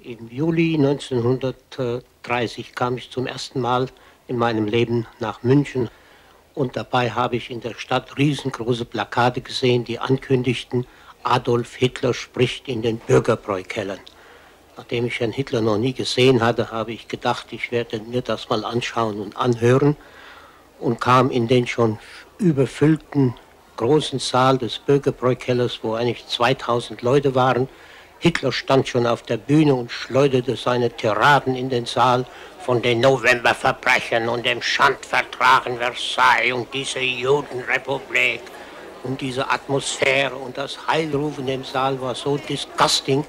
Im Juli 1930 kam ich zum ersten Mal in meinem Leben nach München und dabei habe ich in der Stadt riesengroße Plakate gesehen, die ankündigten, Adolf Hitler spricht in den Bürgerbräukellern. Nachdem ich Herrn Hitler noch nie gesehen hatte, habe ich gedacht, ich werde mir das mal anschauen und anhören und kam in den schon überfüllten großen Saal des Bürgerbräukellers, wo eigentlich 2000 Leute waren. Hitler stand schon auf der Bühne und schleuderte seine Tiraden in den Saal von den Novemberverbrechen und dem Schandvertrag in Versailles und dieser Judenrepublik und diese Atmosphäre und das Heilrufen im Saal war so disgusting,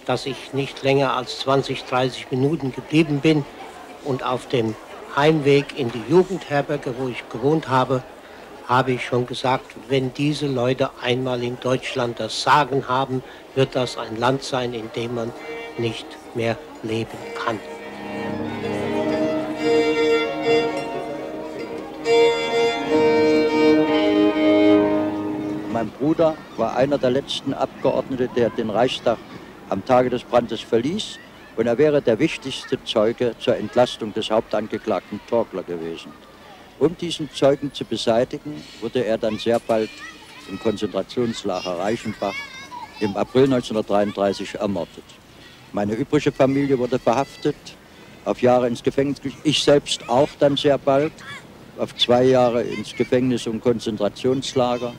dass ich nicht länger als 20, 30 Minuten geblieben bin und auf dem Heimweg in die Jugendherberge, wo ich gewohnt habe, habe ich schon gesagt, wenn diese Leute einmal in Deutschland das Sagen haben, wird das ein Land sein, in dem man nicht mehr leben kann. Mein Bruder war einer der letzten Abgeordneten, der den Reichstag am Tage des Brandes verließ, und er wäre der wichtigste Zeuge zur Entlastung des Hauptangeklagten Torgler gewesen. Um diesen Zeugen zu beseitigen, wurde er dann sehr bald im Konzentrationslager Reichenbach im April 1933 ermordet. Meine übrige Familie wurde verhaftet, auf Jahre ins Gefängnis, ich selbst auch dann sehr bald, auf 2 Jahre ins Gefängnis und Konzentrationslager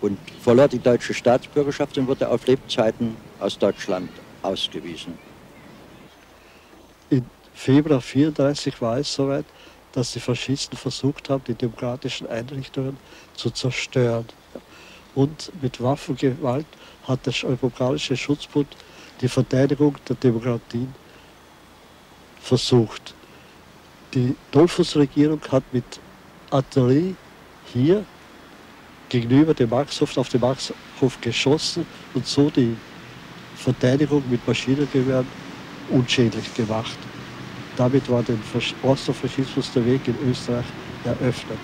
und verlor die deutsche Staatsbürgerschaft und wurde auf Lebzeiten aus Deutschland ausgewiesen. Im Februar 1934 war es soweit, dass die Faschisten versucht haben, die demokratischen Einrichtungen zu zerstören. Und mit Waffengewalt hat der Republikanische Schutzbund die Verteidigung der Demokratien versucht. Die Dollfuß-Regierung hat mit Artillerie hier gegenüber dem Maxhof auf den Maxhof geschossen und so die Verteidigung mit Maschinengewehren unschädlich gemacht. Damit war dem Osterfaschismus der Weg in Österreich eröffnet.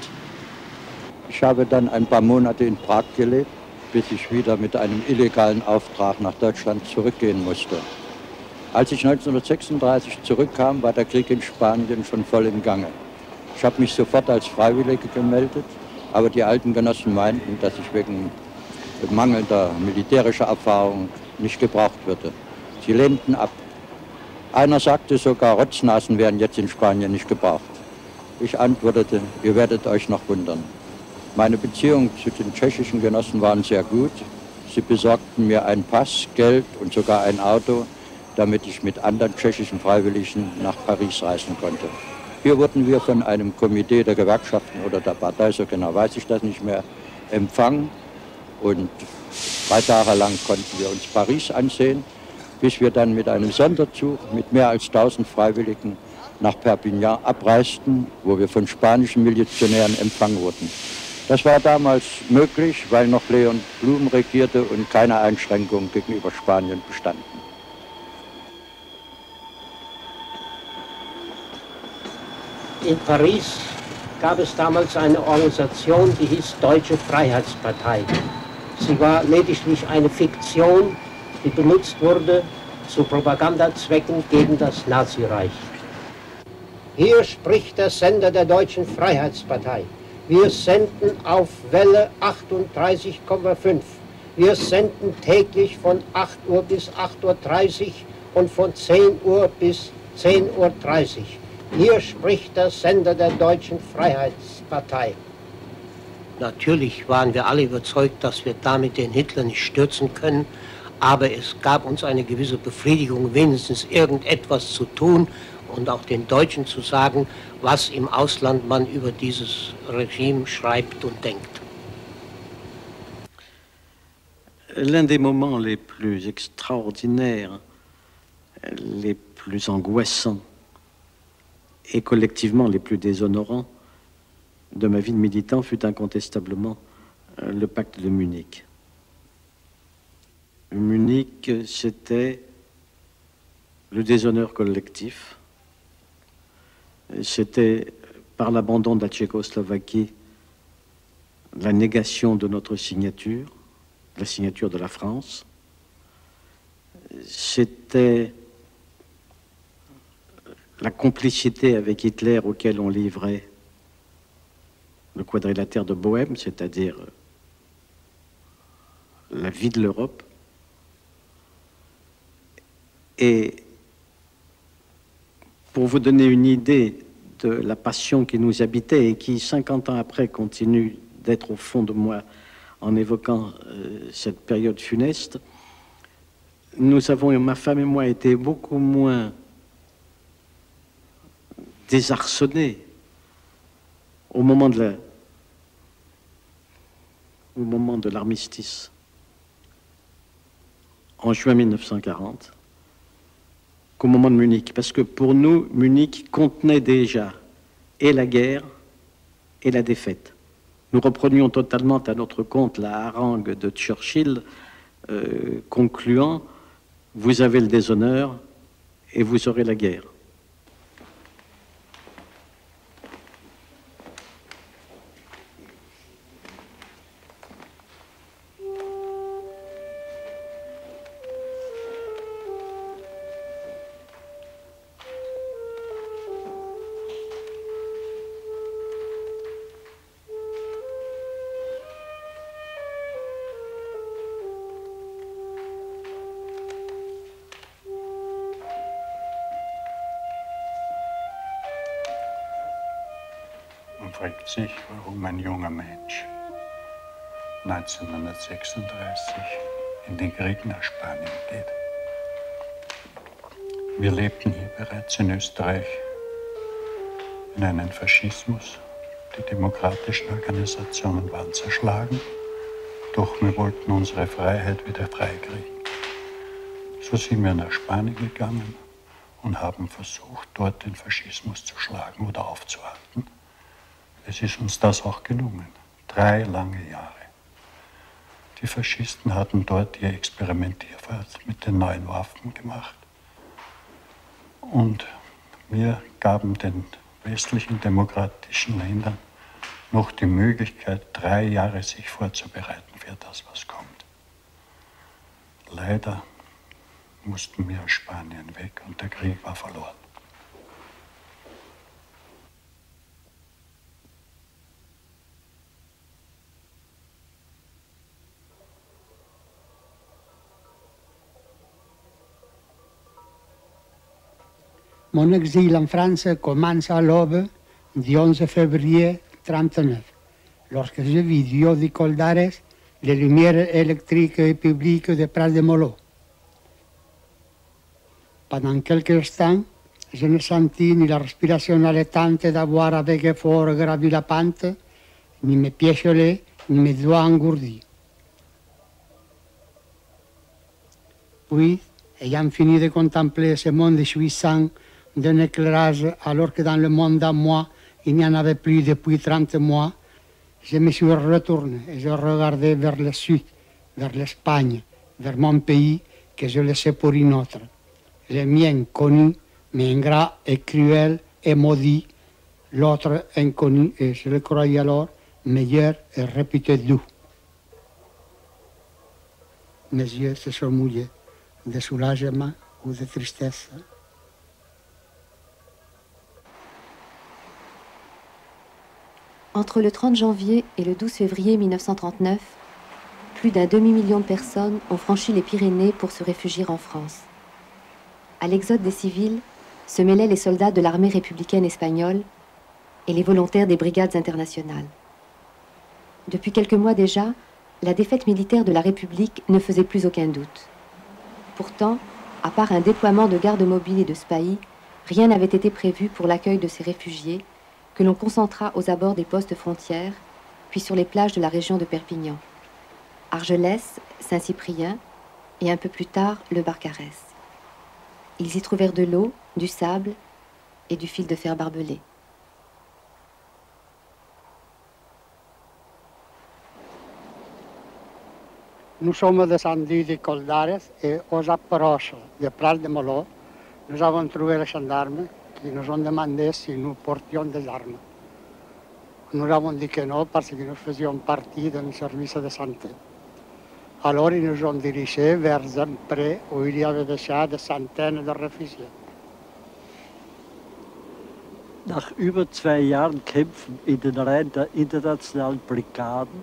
Ich habe dann ein paar Monate in Prag gelebt, bis ich wieder mit einem illegalen Auftrag nach Deutschland zurückgehen musste. Als ich 1936 zurückkam, war der Krieg in Spanien schon voll im Gange. Ich habe mich sofort als Freiwillige gemeldet, aber die alten Genossen meinten, dass ich wegen mangelnder militärischer Erfahrung nicht gebraucht würde. Sie lehnten ab. Einer sagte sogar, Rotznasen wären jetzt in Spanien nicht gebraucht. Ich antwortete, ihr werdet euch noch wundern. Meine Beziehungen zu den tschechischen Genossen waren sehr gut. Sie besorgten mir einen Pass, Geld und sogar ein Auto, damit ich mit anderen tschechischen Freiwilligen nach Paris reisen konnte. Hier wurden wir von einem Komitee der Gewerkschaften oder der Partei, so genau weiß ich das nicht mehr, empfangen. Und 3 Tage lang konnten wir uns Paris ansehen, bis wir dann mit einem Sonderzug mit mehr als 1000 Freiwilligen nach Perpignan abreisten, wo wir von spanischen Milizionären empfangen wurden. Das war damals möglich, weil noch Leon Blum regierte und keine Einschränkungen gegenüber Spanien bestanden. In Paris gab es damals eine Organisation, die hieß Deutsche Freiheitspartei. Sie war lediglich eine Fiktion, die benutzt wurde zu Propagandazwecken gegen das Nazireich. Hier spricht der Sender der Deutschen Freiheitspartei. Wir senden auf Welle 38,5. Wir senden täglich von 8 Uhr bis 8:30 Uhr und von 10 Uhr bis 10:30 Uhr. Hier spricht der Sender der Deutschen Freiheitspartei. Natürlich waren wir alle überzeugt, dass wir damit den Hitler nicht stürzen können, aber es gab uns eine gewisse Befriedigung, wenigstens irgendetwas zu tun und auch den Deutschen zu sagen, was im Ausland man über dieses Regime schreibt und denkt. L'un des moments les plus extraordinaires, les plus angoissants et collectivement les plus déshonorants de ma vie de militant fut incontestablement le pacte de Munich. Munich, c'était le déshonneur collectif. C'était, par l'abandon de la Tchécoslovaquie, la négation de notre signature, la signature de la France. C'était la complicité avec Hitler auquel on livrait le quadrilatère de Bohême, c'est-à-dire la vie de l'Europe. Et pour vous donner une idée de la passion qui nous habitait et qui, 50 ans après, continue d'être au fond de moi en évoquant cette période funeste, nous avons, ma femme et moi, été beaucoup moins désarçonnés au moment de l'armistice en juin 1940 qu'au moment de Munich, parce que pour nous, Munich contenait déjà et la guerre et la défaite. Nous reprenions totalement à notre compte la harangue de Churchill concluant « Vous avez le déshonneur et vous aurez la guerre ». Man fragt sich, warum ein junger Mensch 1936 in den Krieg nach Spanien geht. Wir lebten hier bereits in Österreich in einem Faschismus. Die demokratischen Organisationen waren zerschlagen, doch wir wollten unsere Freiheit wieder freikriegen. So sind wir nach Spanien gegangen und haben versucht, dort den Faschismus zu schlagen oder aufzuhalten. Es ist uns das auch gelungen. 3 lange Jahre. Die Faschisten hatten dort ihr Experimentierfeld mit den neuen Waffen gemacht. Und wir gaben den westlichen demokratischen Ländern noch die Möglichkeit, 3 Jahre sich vorzubereiten für das, was kommt. Leider mussten wir aus Spanien weg und der Krieg war verloren. Mon exil en France commence à l'aube du 11 février 1939, lorsque je vis du haut du col d'Ares les lumières électriques et publiques de Prat de Molló. Pendant quelques instants, je ne sentis ni la respiration haletante d'avoir avec effort gravi la pente, ni mes pieds gelés, ni mes doigts engourdis. Puis, ayant fini de contempler ce monde jouissant d'un éclairage alors que dans le monde à moi, il n'y en avait plus depuis 30 mois, je me suis retourné et je regardais vers le sud, vers l'Espagne, vers mon pays que je laissais pour une autre. Le mien connu, mais ingrat et cruel et maudit, l'autre inconnu et je le croyais alors meilleur et réputé doux. Mes yeux se sont mouillés de soulagement ou de tristesse. Entre le 30 janvier et le 12 février 1939, plus d'un demi-million de personnes ont franchi les Pyrénées pour se réfugier en France. À l'exode des civils se mêlaient les soldats de l'armée républicaine espagnole et les volontaires des brigades internationales. Depuis quelques mois déjà, la défaite militaire de la République ne faisait plus aucun doute. Pourtant, à part un déploiement de gardes mobiles et de spahis, rien n'avait été prévu pour l'accueil de ces réfugiés que l'on concentra aux abords des postes frontières, puis sur les plages de la région de Perpignan, Argelès, Saint-Cyprien et un peu plus tard le Barcarès. Ils y trouvèrent de l'eau, du sable et du fil de fer barbelé. Nous sommes descendus du col d'Ares et aux approches de Prat de Molló, nous avons trouvé les gendarmes qui nous ont demandé si nous portions des armes. Nous avons dit que non parce que nous faisions partie d'un service de santé. Alors ils nous ont dirigés vers un pré où il y avait déjà des centaines de réfugiés. Nach über 2 Jahren Kämpfen in den Reihen der internationalen Brigaden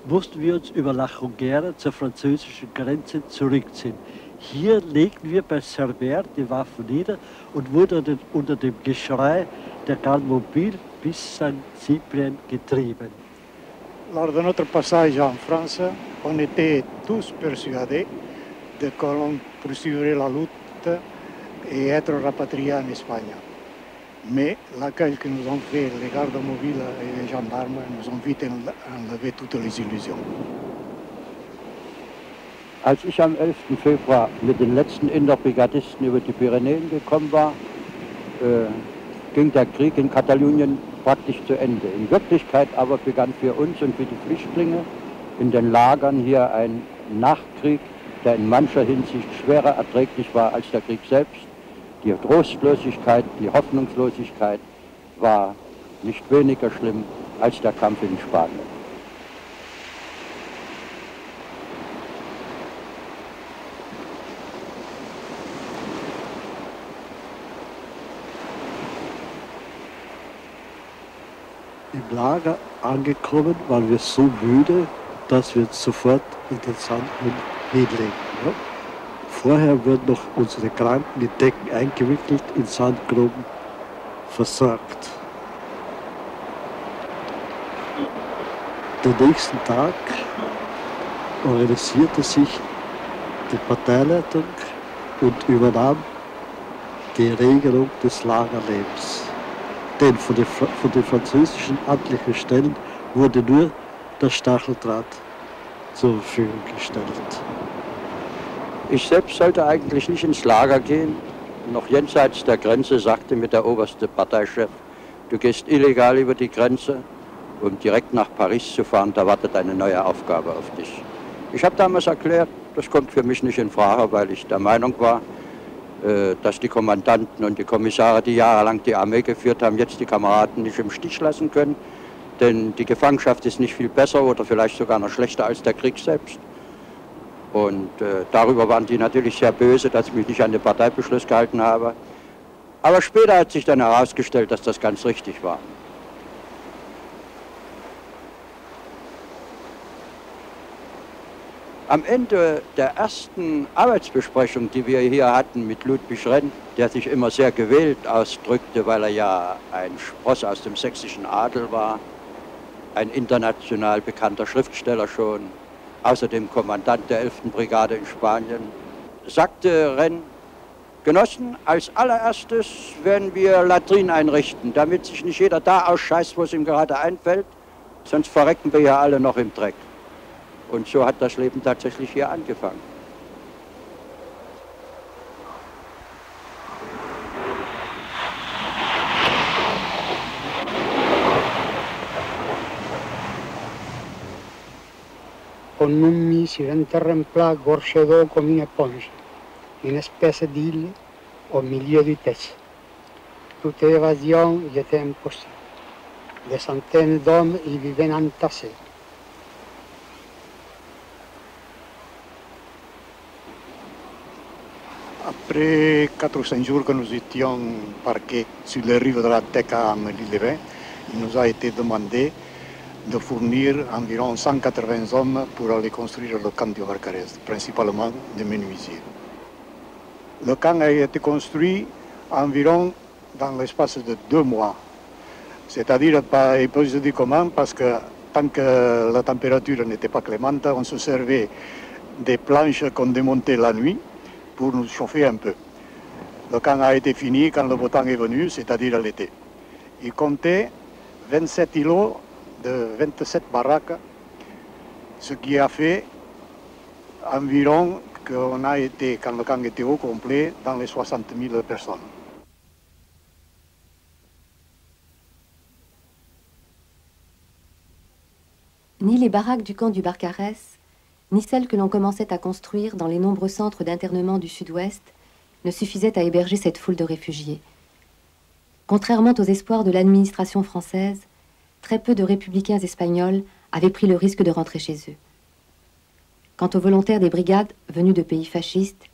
mussten wir uns über La Jonquera zur französischen Grenze zurückziehen. Hier legten wir bei Cerbère die Waffen nieder und wurden unter dem Geschrei der Garde Mobile bis Saint-Cyprien getrieben. Lors de notre passage en France, on était tous persuadés que l'on poursuivrait la lutte et être rapatriés en Espagne. Mais l'accueil que nous ont fait les gardes mobiles et les gendarmes nous ont vite enlevé toutes les illusions. Als ich am 11. Februar mit den letzten Inderbrigadisten über die Pyrenäen gekommen war, ging der Krieg in Katalonien praktisch zu Ende. In Wirklichkeit aber begann für uns und für die Flüchtlinge in den Lagern hier ein Nachkrieg, der in mancher Hinsicht schwerer erträglich war als der Krieg selbst. Die Trostlosigkeit, die Hoffnungslosigkeit war nicht weniger schlimm als der Kampf in Spanien. Im Lager angekommen waren wir so müde, dass wir uns sofort in den Sand hinlegten. Ja? Vorher wurden noch unsere Kranken in Decken eingewickelt, in Sandgruben versorgt. Den nächsten Tag organisierte sich die Parteileitung und übernahm die Regelung des Lagerlebens. Denn von den französischen amtlichen Stellen wurde nur der Stacheldraht zur Verfügung gestellt. Ich selbst sollte eigentlich nicht ins Lager gehen. Noch jenseits der Grenze sagte mir der oberste Parteichef, du gehst illegal über die Grenze, um direkt nach Paris zu fahren, da wartet eine neue Aufgabe auf dich. Ich habe damals erklärt, das kommt für mich nicht in Frage, weil ich der Meinung war, dass die Kommandanten und die Kommissare, die jahrelang die Armee geführt haben, jetzt die Kameraden nicht im Stich lassen können. Denn die Gefangenschaft ist nicht viel besser oder vielleicht sogar noch schlechter als der Krieg selbst. Und darüber waren die natürlich sehr böse, dass ich mich nicht an den Parteibeschluss gehalten habe. Aber später hat sich dann herausgestellt, dass das ganz richtig war. Am Ende der ersten Arbeitsbesprechung, die wir hier hatten mit Ludwig Renn, der sich immer sehr gewählt ausdrückte, weil er ja ein Spross aus dem sächsischen Adel war, ein international bekannter Schriftsteller schon, außerdem Kommandant der 11. Brigade in Spanien, sagte Renn, Genossen, als allererstes werden wir Latrinen einrichten, damit sich nicht jeder da ausscheißt, wo es ihm gerade einfällt, sonst verrecken wir ja alle noch im Dreck. Und so hat das Leben tatsächlich hier angefangen. Con un mi si interrempla gorcedo comme une éponge, une espèce d'île au milieu du texte. Toute évasion y était impossible. Des centaines d'hommes y vivaient entassés. Après 4 ou 5 jours que nous étions parqués sur les rives de la Teca à Melilevin, il nous a été demandé de fournir environ 180 hommes pour aller construire le camp du Barcarès, principalement des menuisiers. Le camp a été construit environ dans l'espace de 2 mois. C'est-à-dire, et puis je dis comment, parce que tant que la température n'était pas clémente, on se servait des planches qu'on démontait la nuit pour nous chauffer un peu. Le camp a été fini quand le beau temps est venu, c'est-à-dire l'été. Il comptait 27 îlots de 27 baraques, ce qui a fait environ qu'on a été, quand le camp était au complet, dans les 60 000 personnes. Ni les baraques du camp du Barcarès, ni celles que l'on commençait à construire dans les nombreux centres d'internement du sud-ouest ne suffisaient à héberger cette foule de réfugiés. Contrairement aux espoirs de l'administration française, très peu de républicains espagnols avaient pris le risque de rentrer chez eux. Quant aux volontaires des brigades venus de pays fascistes,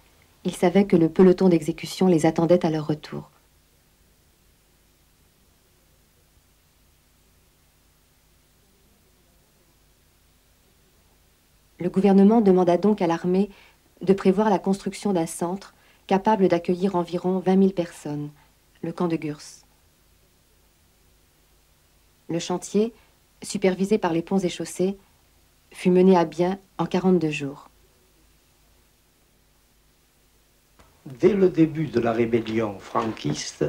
ils savaient que le peloton d'exécution les attendait à leur retour. Le gouvernement demanda donc à l'armée de prévoir la construction d'un centre capable d'accueillir environ 20 000 personnes, le camp de Gurs. Le chantier, supervisé par les ponts et chaussées, fut mené à bien en 42 jours. Dès le début de la rébellion franquiste,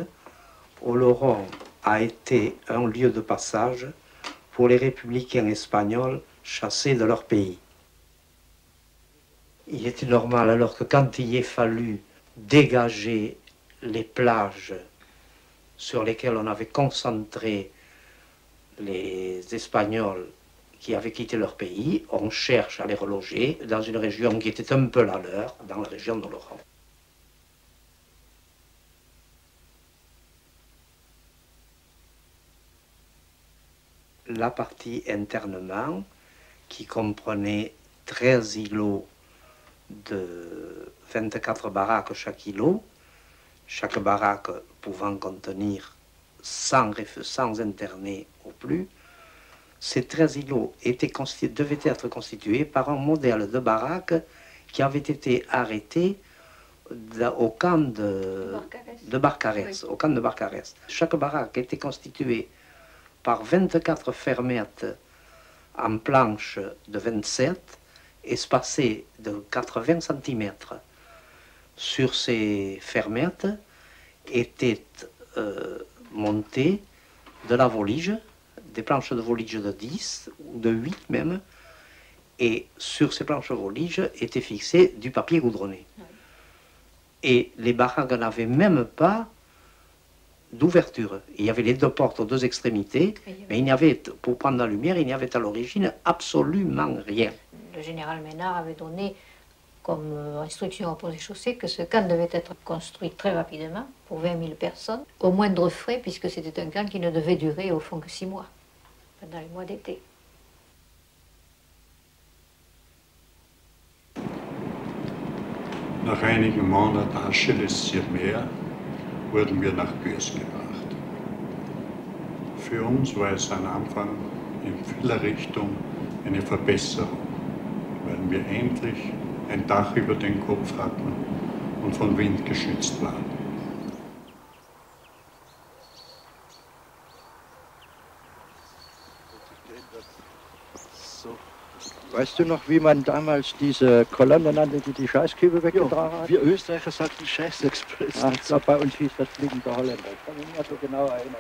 Oloron a été un lieu de passage pour les républicains espagnols chassés de leur pays. Il était normal alors que quand il ait fallu dégager les plages sur lesquelles on avait concentré les Espagnols qui avaient quitté leur pays, on cherche à les reloger dans une région qui était un peu la leur, dans la région d'Oloron. La partie internement, qui comprenait 13 îlots de 24 baraques chaque îlot, chaque baraque pouvant contenir 100 internés au plus. Ces 13 îlots devaient être constitués par un modèle de baraque qui avait été arrêté au camp de Barcarès, au camp de Barcarès. Chaque baraque était constituée par 24 fermettes en planches de 27, espacées de 80 cm. Sur ces fermettes étaient montées de la volige, des planches de volige de 10 ou de 8 même, et sur ces planches de volige était fixé du papier goudronné. Et les baraques n'avaient même pas d'ouverture. Il y avait les deux portes aux deux extrémités, mais il n'y avait, pour prendre la lumière, il n'y avait à l'origine absolument rien. Le général Ménard avait donné comme instruction au pont et chaussées que ce camp devait être construit très rapidement, pour 20 000 personnes, au moindre frais, puisque c'était un camp qui ne devait durer au fond que 6 mois, pendant les mois d'été. Nach einigen Monaten Ascheles Meer wurden wir nach Gurs gebracht. Für uns war es am Anfang in vieler Richtung eine Verbesserung, weil wir endlich ein Dach über den Kopf hatten und von Wind geschützt waren. Weißt du noch, wie man damals diese Kolonne nannte, die die Scheißkübel weggetragen hat? Wir Österreicher sagten Scheißexpress. Ich glaube, bei uns hieß das fliegender Holländer. Ich kann mich nicht mehr so genau erinnern.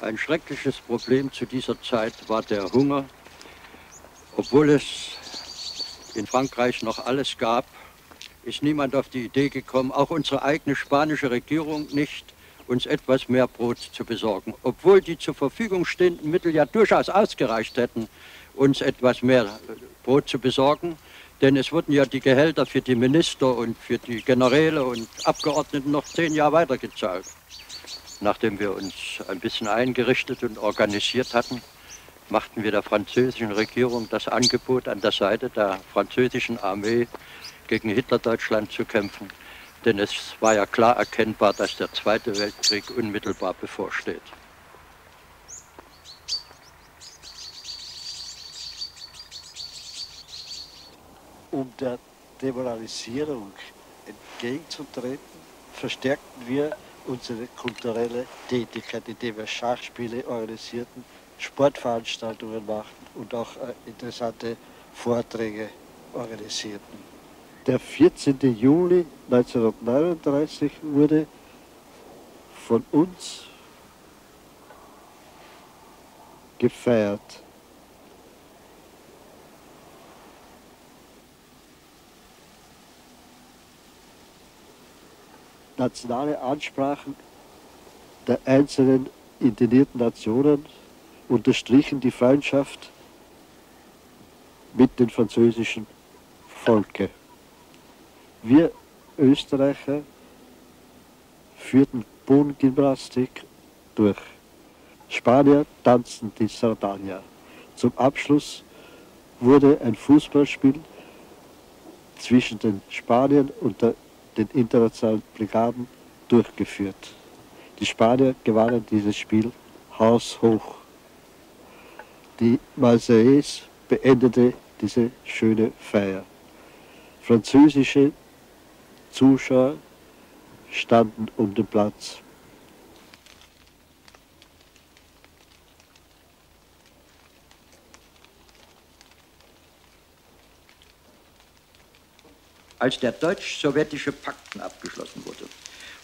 Ein schreckliches Problem zu dieser Zeit war der Hunger. Obwohl es in Frankreich noch alles gab, ist niemand auf die Idee gekommen, auch unsere eigene spanische Regierung nicht, uns etwas mehr Brot zu besorgen. Obwohl die zur Verfügung stehenden Mittel ja durchaus ausgereicht hätten, uns etwas mehr Brot zu besorgen. Denn es wurden ja die Gehälter für die Minister und für die Generäle und Abgeordneten noch 10 Jahre weitergezahlt. Nachdem wir uns ein bisschen eingerichtet und organisiert hatten, machten wir der französischen Regierung das Angebot, an der Seite der französischen Armee gegen Hitlerdeutschland zu kämpfen. Denn es war ja klar erkennbar, dass der Zweite Weltkrieg unmittelbar bevorsteht. Um der Demoralisierung entgegenzutreten, verstärkten wir unsere kulturelle Tätigkeit, indem wir Schachspiele organisierten, Sportveranstaltungen machten und auch interessante Vorträge organisierten. Der 14. Juli 1939 wurde von uns gefeiert. Nationale Ansprachen der einzelnen internierten Nationen unterstrichen die Feindschaft mit dem französischen Volke. Wir Österreicher führten Bodengymnastik durch. Spanier tanzten die Sardana. Zum Abschluss wurde ein Fußballspiel zwischen den Spaniern und den internationalen Brigaden durchgeführt. Die Spanier gewannen dieses Spiel haushoch. Die Marseillaise beendete diese schöne Feier. Französische Zuschauer standen um den Platz. Als der deutsch-sowjetische Pakt abgeschlossen wurde,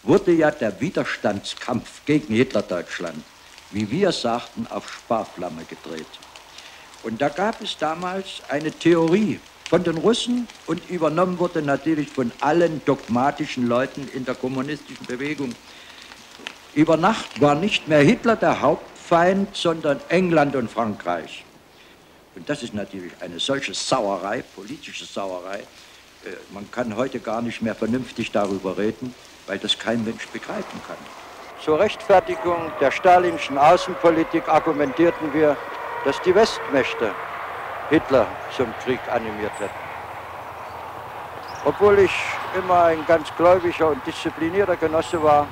wurde ja der Widerstandskampf gegen Hitlerdeutschland, wie wir sagten, auf Sparflamme gedreht. Und da gab es damals eine Theorie von den Russen und übernommen wurde natürlich von allen dogmatischen Leuten in der kommunistischen Bewegung. Über Nacht war nicht mehr Hitler der Hauptfeind, sondern England und Frankreich. Und das ist natürlich eine solche Sauerei, politische Sauerei. Man kann heute gar nicht mehr vernünftig darüber reden, weil das kein Mensch begreifen kann. Zur Rechtfertigung der stalinschen Außenpolitik argumentierten wir, dass die Westmächte Hitler zum Krieg animiert hätten. Obwohl ich immer ein ganz gläubiger und disziplinierter Genosse war,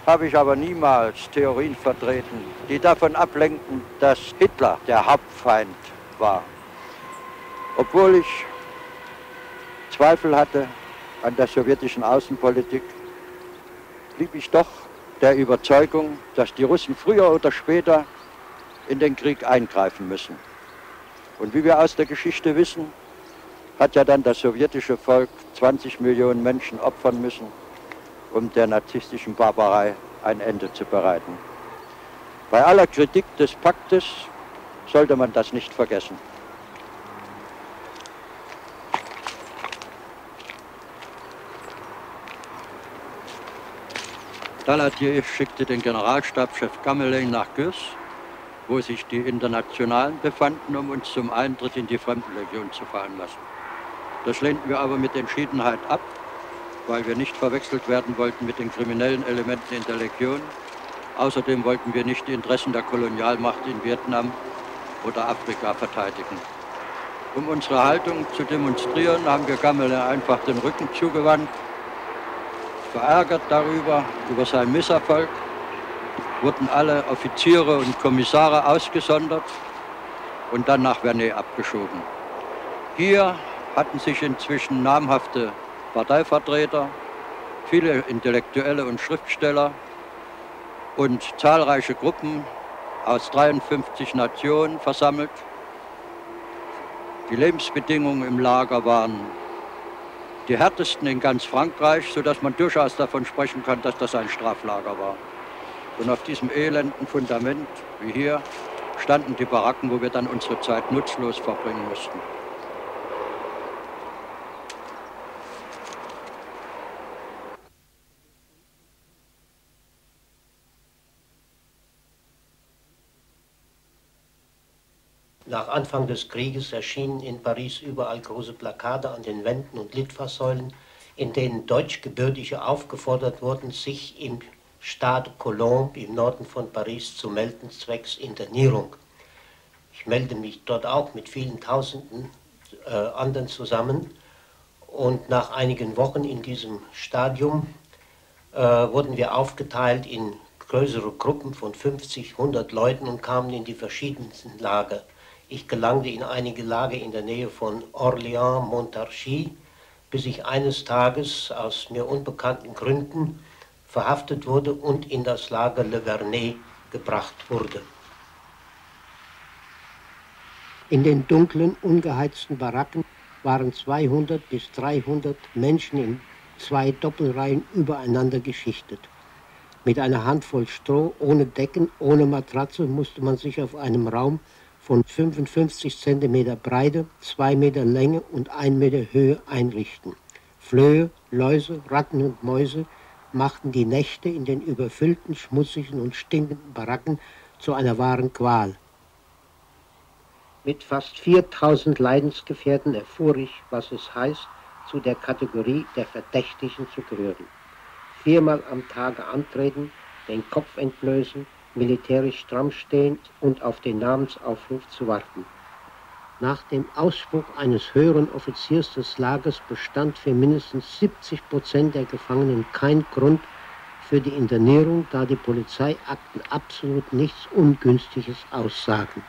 habe ich aber niemals Theorien vertreten, die davon ablenken, dass Hitler der Hauptfeind war. Obwohl ich Zweifel hatte an der sowjetischen Außenpolitik, blieb ich doch der Überzeugung, dass die Russen früher oder später in den Krieg eingreifen müssen. Und wie wir aus der Geschichte wissen, hat ja dann das sowjetische Volk 20 Millionen Menschen opfern müssen, um der narzisstischen Barbarei ein Ende zu bereiten. Bei aller Kritik des Paktes sollte man das nicht vergessen. Daladier schickte den Generalstabschef Gamelin nach Gürs, wo sich die Internationalen befanden, um uns zum Eintritt in die Fremdenlegion zu veranlassen. Das lehnten wir aber mit Entschiedenheit ab, weil wir nicht verwechselt werden wollten mit den kriminellen Elementen in der Legion. Außerdem wollten wir nicht die Interessen der Kolonialmacht in Vietnam oder Afrika verteidigen. Um unsere Haltung zu demonstrieren, haben wir Gamelin einfach den Rücken zugewandt. Verärgert darüber, über seinen Misserfolg, wurden alle Offiziere und Kommissare ausgesondert und dann nach Vernet abgeschoben. Hier hatten sich inzwischen namhafte Parteivertreter, viele Intellektuelle und Schriftsteller und zahlreiche Gruppen aus 53 Nationen versammelt. Die Lebensbedingungen im Lager waren die härtesten in ganz Frankreich, sodass man durchaus davon sprechen kann, dass das ein Straflager war. Und auf diesem elenden Fundament, wie hier, standen die Baracken, wo wir dann unsere Zeit nutzlos verbringen mussten. Nach Anfang des Krieges erschienen in Paris überall große Plakate an den Wänden und Litfaßsäulen, in denen Deutschgebürtige aufgefordert wurden, sich im Stade Colombe im Norden von Paris zu melden, zwecks Internierung. Ich melde mich dort auch mit vielen Tausenden anderen zusammen und nach einigen Wochen in diesem Stadium wurden wir aufgeteilt in größere Gruppen von 50, 100 Leuten und kamen in die verschiedensten Lager. Ich gelangte in einige Lager in der Nähe von Orléans, Montargis, bis ich eines Tages aus mir unbekannten Gründen verhaftet wurde und in das Lager Le Vernet gebracht wurde. In den dunklen, ungeheizten Baracken waren 200 bis 300 Menschen in 2 Doppelreihen übereinander geschichtet. Mit einer Handvoll Stroh, ohne Decken, ohne Matratze musste man sich auf einem Raum von 55 cm Breite, 2 Meter Länge und 1 Meter Höhe einrichten. Flöhe, Läuse, Ratten und Mäuse machten die Nächte in den überfüllten, schmutzigen und stinkenden Baracken zu einer wahren Qual. Mit fast 4000 Leidensgefährten erfuhr ich, was es heißt, zu der Kategorie der Verdächtigen zu gehören. 4-mal am Tage antreten, den Kopf entblößen, militärisch stramm stehen und auf den Namensaufruf zu warten. Nach dem Ausspruch eines höheren Offiziers des Lagers bestand für mindestens 70% der Gefangenen kein Grund für die Internierung, da die Polizeiakten absolut nichts Ungünstiges aussagen.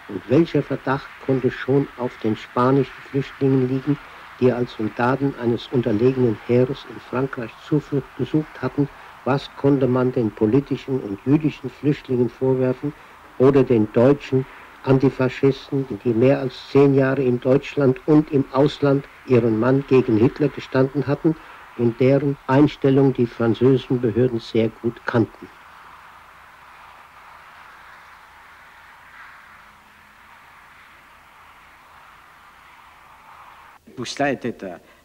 Und welcher Verdacht konnte schon auf den spanischen Flüchtlingen liegen, die als Soldaten eines unterlegenen Heeres in Frankreich Zuflucht gesucht hatten? Was konnte man den politischen und jüdischen Flüchtlingen vorwerfen oder den deutschen Antifaschisten, die mehr als 10 Jahre in Deutschland und im Ausland ihren Mann gegen Hitler gestanden hatten und deren Einstellung die französischen Behörden sehr gut kannten? Tout cela était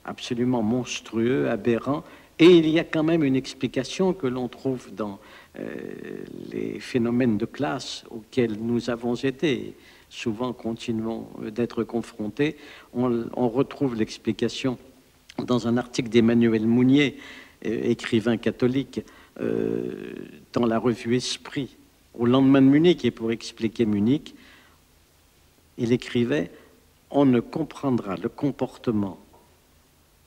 absolument monstrueux, aberrant, et il y a quand même une explication que l'on trouve dans les phénomènes de classe auxquels nous avons été, souvent continuons d'être confrontés. On retrouve l'explication dans un article d'Emmanuel Mounier, écrivain catholique, dans la revue Esprit, au lendemain de Munich, et pour expliquer Munich, il écrivait: on ne comprendra le comportement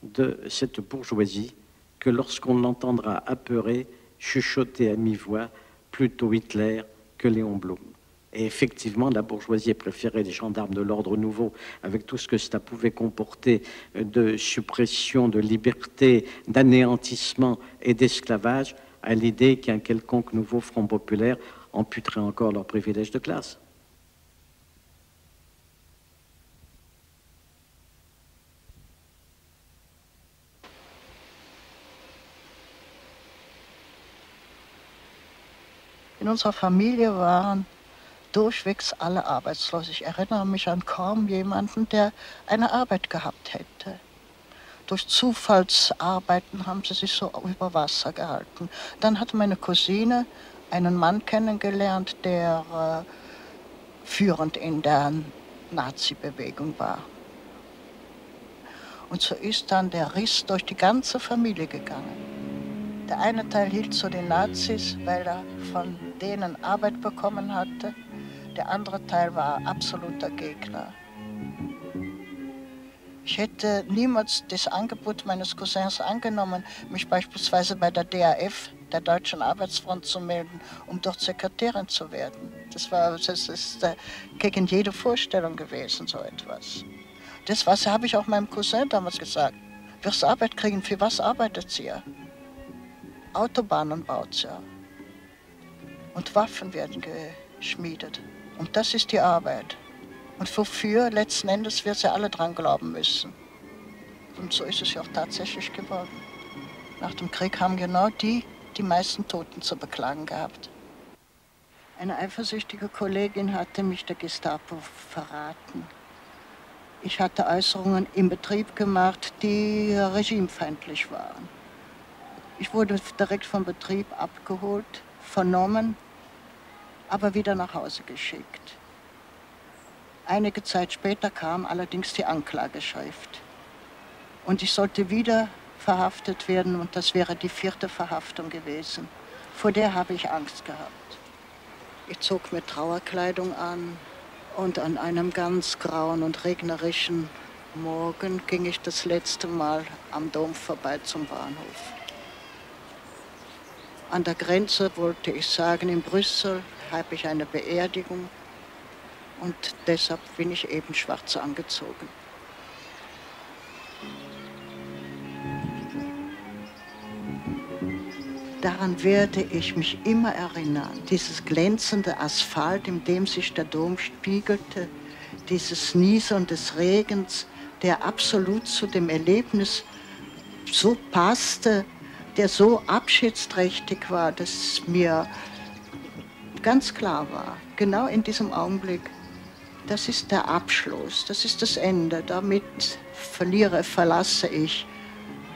de cette bourgeoisie que lorsqu'on l'entendra apeuré, chuchoter à mi-voix plutôt Hitler que Léon Blum. Et effectivement, la bourgeoisie préférait les gendarmes de l'ordre nouveau, avec tout ce que cela pouvait comporter de suppression, de liberté, d'anéantissement et d'esclavage, à l'idée qu'un quelconque nouveau Front populaire amputerait encore leurs privilèges de classe. In unserer Familie waren durchwegs alle arbeitslos. Ich erinnere mich an kaum jemanden, der eine Arbeit gehabt hätte. Durch Zufallsarbeiten haben sie sich so über Wasser gehalten. Dann hat meine Cousine einen Mann kennengelernt, der führend in der Nazi-Bewegung war. Und so ist dann der Riss durch die ganze Familie gegangen. Der eine Teil hielt zu den Nazis, weil er von denen Arbeit bekommen hatte. Der andere Teil war absoluter Gegner. Ich hätte niemals das Angebot meines Cousins angenommen, mich beispielsweise bei der DAF, der Deutschen Arbeitsfront, zu melden, um dort Sekretärin zu werden. Das ist gegen jede Vorstellung gewesen, so etwas. Das habe ich auch meinem Cousin damals gesagt. Wirst du Arbeit kriegen, für was arbeitet sie? Autobahnen baut sie. Und Waffen werden geschmiedet. Und das ist die Arbeit. Und wofür? Letzten Endes wird sie alle dran glauben müssen. Und so ist es ja auch tatsächlich geworden. Nach dem Krieg haben genau die meisten Toten zu beklagen gehabt. Eine eifersüchtige Kollegin hatte mich der Gestapo verraten. Ich hatte Äußerungen im Betrieb gemacht, die regimefeindlich waren. Ich wurde direkt vom Betrieb abgeholt, vernommen, aber wieder nach Hause geschickt. Einige Zeit später kam allerdings die Anklageschrift. Und ich sollte wieder verhaftet werden, und das wäre die 4. Verhaftung gewesen. Vor der habe ich Angst gehabt. Ich zog mir Trauerkleidung an und an einem ganz grauen und regnerischen Morgen ging ich das letzte Mal am Dom vorbei zum Bahnhof. An der Grenze wollte ich sagen, in Brüssel habe ich eine Beerdigung und deshalb bin ich eben schwarz angezogen. Daran werde ich mich immer erinnern. Dieses glänzende Asphalt, in dem sich der Dom spiegelte, dieses Nieseln des Regens, der absolut zu dem Erlebnis so passte, der so abschiedsträchtig war, dass mir ganz klar war, genau in diesem Augenblick, das ist der Abschluss, das ist das Ende. Damit verlasse ich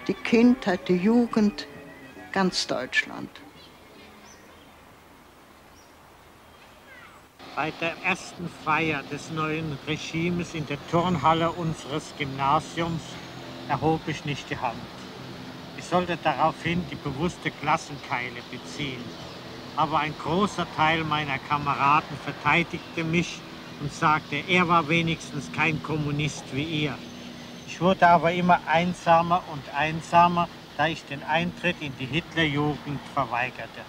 die Kindheit, die Jugend, ganz Deutschland. Bei der ersten Feier des neuen Regimes in der Turnhalle unseres Gymnasiums erhob ich nicht die Hand. Ich sollte daraufhin die bewusste Klassenkeile beziehen. aber ein großer Teil meiner Kameraden verteidigte mich und sagte, er war wenigstens kein Kommunist wie ihr. Ich wurde aber immer einsamer und einsamer, da ich den Eintritt in die Hitlerjugend verweigerte.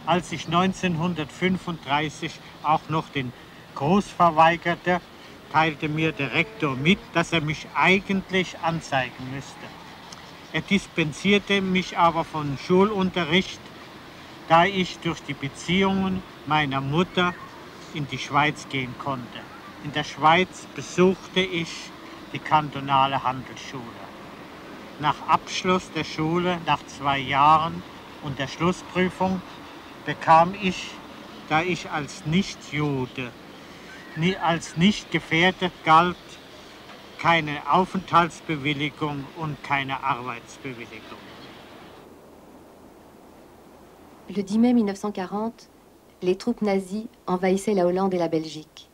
Als ich 1935 auch noch den Gruß verweigerte, teilte mir der Rektor mit, dass er mich eigentlich anzeigen müsste. Er dispensierte mich aber von Schulunterricht, da ich durch die Beziehungen meiner Mutter in die Schweiz gehen konnte. In der Schweiz besuchte ich die kantonale Handelsschule. Nach Abschluss der Schule, nach 2 Jahren und der Schlussprüfung, bekam ich, da ich als Nichtjude, als nicht gefährdet galt, keine Aufenthaltsbewilligung und keine Arbeitsbewilligung. Le 10 mai 1940, les troupes nazies envahissaient la Hollande et la Belgique.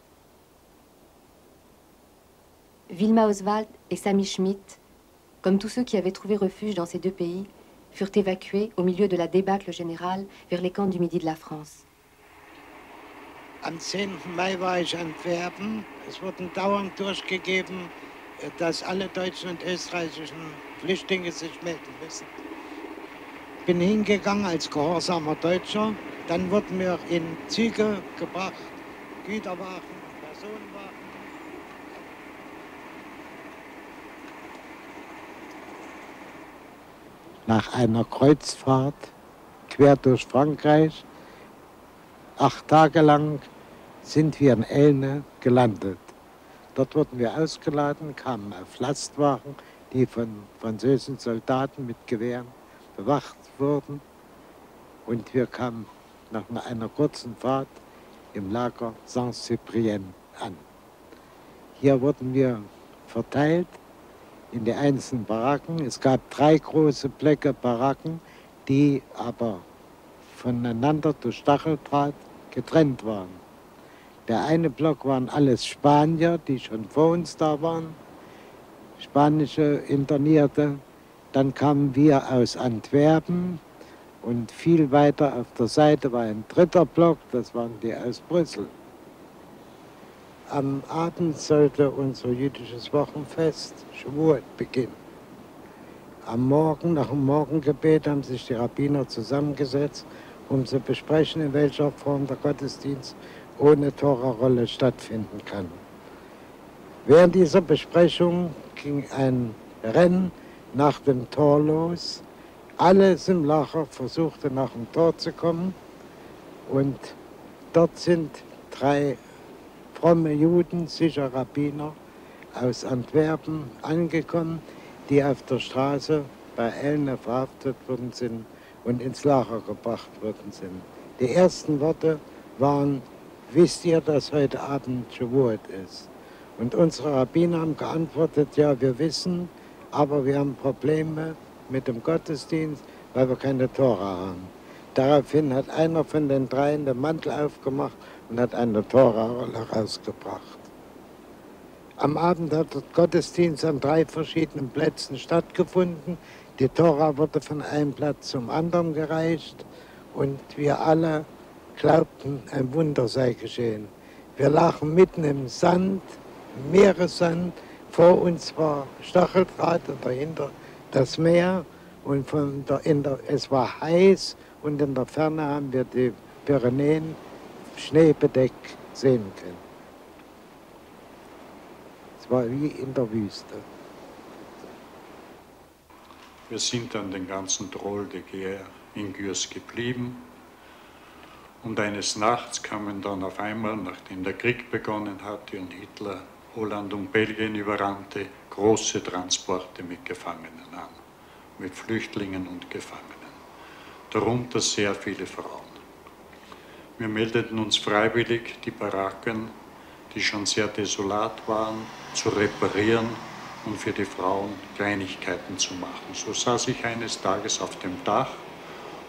Wilma Oswald et Sami Schmidt, comme tous ceux qui avaient trouvé refuge dans ces 2 pays, furent évacués au milieu de la débâcle générale vers les camps du Midi de la France. Am 10. Mai war ich in Antwerpen. Es wurden dauernd durchgegeben, dass alle deutschen und österreichischen Flüchtlinge sich melden müssen. Ich bin hingegangen als gehorsamer Deutscher. Dann wurden wir in Züge gebracht, Güterwagen, Personenwagen. Nach einer Kreuzfahrt quer durch Frankreich, 8 Tage lang, sind wir in Elne gelandet. Dort wurden wir ausgeladen, kamen auf Lastwagen, die von französischen Soldaten mit Gewehren bewacht wurden. Und wir kamen nach einer kurzen Fahrt im Lager Saint-Cyprien an. Hier wurden wir verteilt in die einzelnen Baracken. Es gab 3 große Blöcke Baracken, die aber voneinander durch Stacheldraht getrennt waren. Der eine Block waren alles Spanier, die schon vor uns da waren, spanische Internierte. Dann kamen wir aus Antwerpen und viel weiter auf der Seite war ein 3. Block, das waren die aus Brüssel. Am Abend sollte unser jüdisches Wochenfest, Shavuot, beginnen. Am Morgen, nach dem Morgengebet, haben sich die Rabbiner zusammengesetzt, um zu besprechen, in welcher Form der Gottesdienst ohne Tora-Rolle stattfinden kann. Während dieser Besprechung ging ein Rennen nach dem Tor los. Alles im Lager versuchte nach dem Tor zu kommen und dort sind 3 fromme Juden, sicher Rabbiner, aus Antwerpen angekommen, die auf der Straße bei Elne verhaftet worden sind und ins Lager gebracht worden sind. Die ersten Worte waren: Wisst ihr, dass heute Abend Shavuot ist? Und unsere Rabbiner haben geantwortet: Ja, wir wissen, aber wir haben Probleme mit dem Gottesdienst, weil wir keine Tora haben. Daraufhin hat einer von den 3 den Mantel aufgemacht und hat eine Tora-Rolle rausgebracht. Am Abend hat der Gottesdienst an 3 verschiedenen Plätzen stattgefunden. Die Tora wurde von einem Platz zum anderen gereicht und wir alle glaubten, ein Wunder sei geschehen. Wir lagen mitten im Sand, im Meeressand. Vor uns war Stacheldraht und dahinter das Meer. Und es war heiß und in der Ferne haben wir die Pyrenäen schneebedeckt sehen können. Es war wie in der Wüste. Wir sind dann den ganzen Drôle de Guerre in Gurs geblieben. Und eines Nachts kamen dann auf einmal, nachdem der Krieg begonnen hatte und Hitler Holland und Belgien überrannte, große Transporte mit Gefangenen an, mit Flüchtlingen und Gefangenen, darunter sehr viele Frauen. Wir meldeten uns freiwillig, die Baracken, die schon sehr desolat waren, zu reparieren und für die Frauen Kleinigkeiten zu machen. So saß ich eines Tages auf dem Dach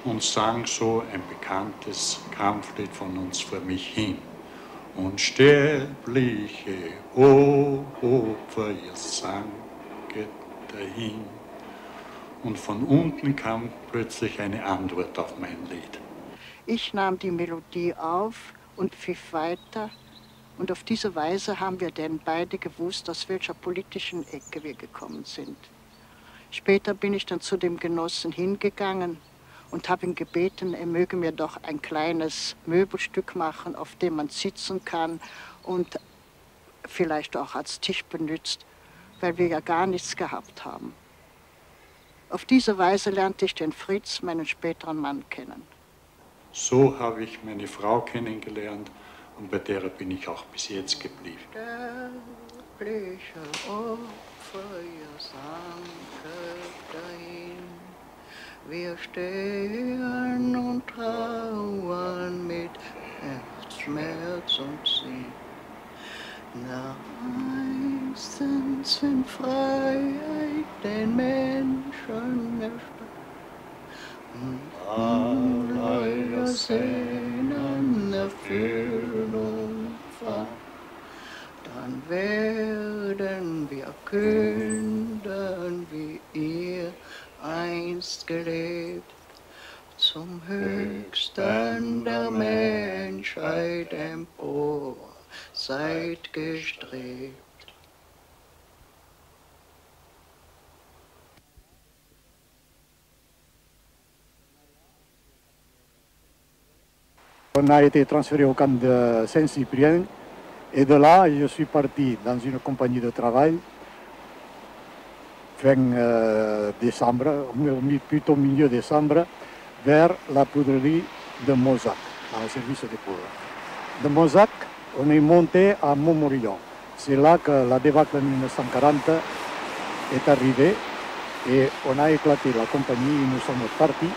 und sang so ein bekanntes Kampflied von uns vor mich hin. Unsterbliche Opfer, ihr sanket dahin. Und von unten kam plötzlich eine Antwort auf mein Lied. Ich nahm die Melodie auf und pfiff weiter. Und auf diese Weise haben wir denn beide gewusst, aus welcher politischen Ecke wir gekommen sind. Später bin ich dann zu dem Genossen hingegangen und habe ihn gebeten, er möge mir doch ein kleines Möbelstück machen, auf dem man sitzen kann und vielleicht auch als Tisch benutzt, weil wir ja gar nichts gehabt haben. Auf diese Weise lernte ich den Fritz, meinen späteren Mann, kennen. So habe ich meine Frau kennengelernt und bei der bin ich auch bis jetzt geblieben. Sterbliche Opfer, ihr sanket dahin. Wir stehen und trauern mit Herzschmerz und Sinn. Nach einstens in Freiheit den Menschen erstarrt. Aller Sehnen Erfüllung fand, dann werden wir künden, wie ihr einst gelebt, zum Höchsten der Menschheit empor seid gestrebt. On a été transféré au camp de Saint-Cyprien et de là, je suis parti dans une compagnie de travail fin décembre, plutôt milieu décembre, vers la poudrerie de Mozac, dans le service des poudres. De Mozac, on est monté à Montmorillon. C'est là que la débâcle 1940 est arrivée et on a éclaté la compagnie et nous sommes partis,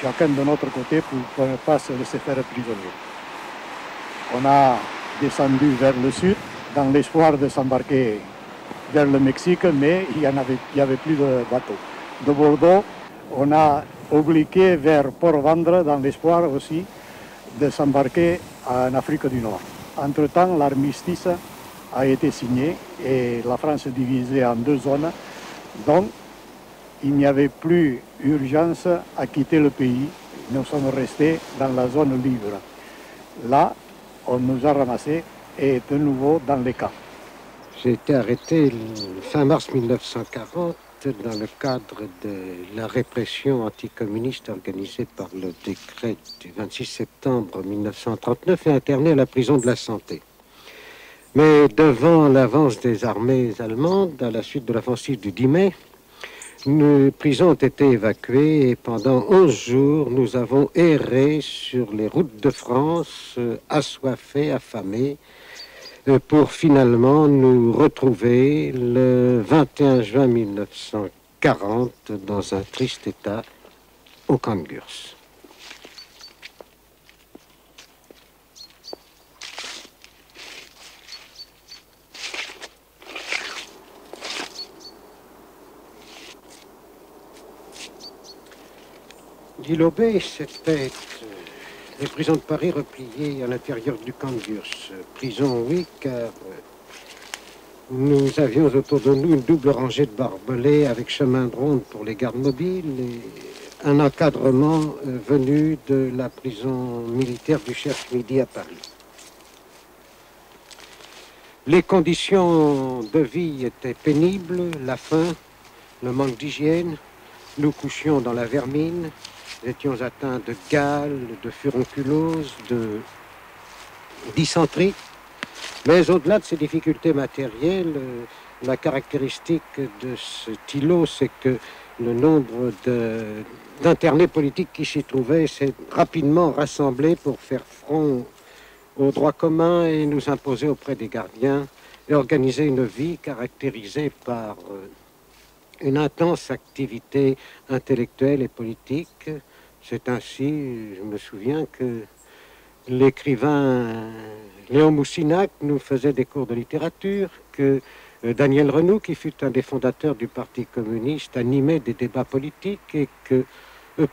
chacun de notre côté pour ne pas se laisser faire prisonnier. On a descendu vers le sud dans l'espoir de s'embarquer vers le Mexique, mais il y avait plus de bateaux. De Bordeaux, on a obliqué vers Port-Vendre dans l'espoir aussi de s'embarquer en Afrique du Nord. Entre-temps, l'armistice a été signé et la France est divisée en deux zones, donc il n'y avait plus urgence à quitter le pays. Nous sommes restés dans la zone libre. Là, on nous a ramassés et de nouveau dans les camps. J'ai été arrêté fin mars 1940 dans le cadre de la répression anticommuniste organisée par le décret du 26 septembre 1939 et interné à la prison de la Santé. Mais devant l'avance des armées allemandes, à la suite de l'offensive du 10 mai, nos prisons ont été évacuées et pendant 11 jours, nous avons erré sur les routes de France, assoiffés, affamés, pour finalement nous retrouver le 21 juin 1940 dans un triste état au camp de Gurs. L'île aux Baies, c'était les prisons de Paris repliées à l'intérieur du camp de Gurs. Prison, oui, car nous avions autour de nous une double rangée de barbelés avec chemin de ronde pour les gardes mobiles et un encadrement venu de la prison militaire du Cherche-Midi à Paris. Les conditions de vie étaient pénibles, la faim, le manque d'hygiène. Nous couchions dans la vermine. Nous étions atteints de gale, de furonculose, de dysenterie. Mais au-delà de ces difficultés matérielles, la caractéristique de cet îlot, c'est que le nombre d'internés politiques qui s'y trouvaient s'est rapidement rassemblé pour faire front aux droits communs et nous imposer auprès des gardiens et organiser une vie caractérisée par une intense activité intellectuelle et politique. C'est ainsi, je me souviens, que l'écrivain Léon Moussinac nous faisait des cours de littérature, que Daniel Renoux, qui fut un des fondateurs du Parti communiste, animait des débats politiques et que,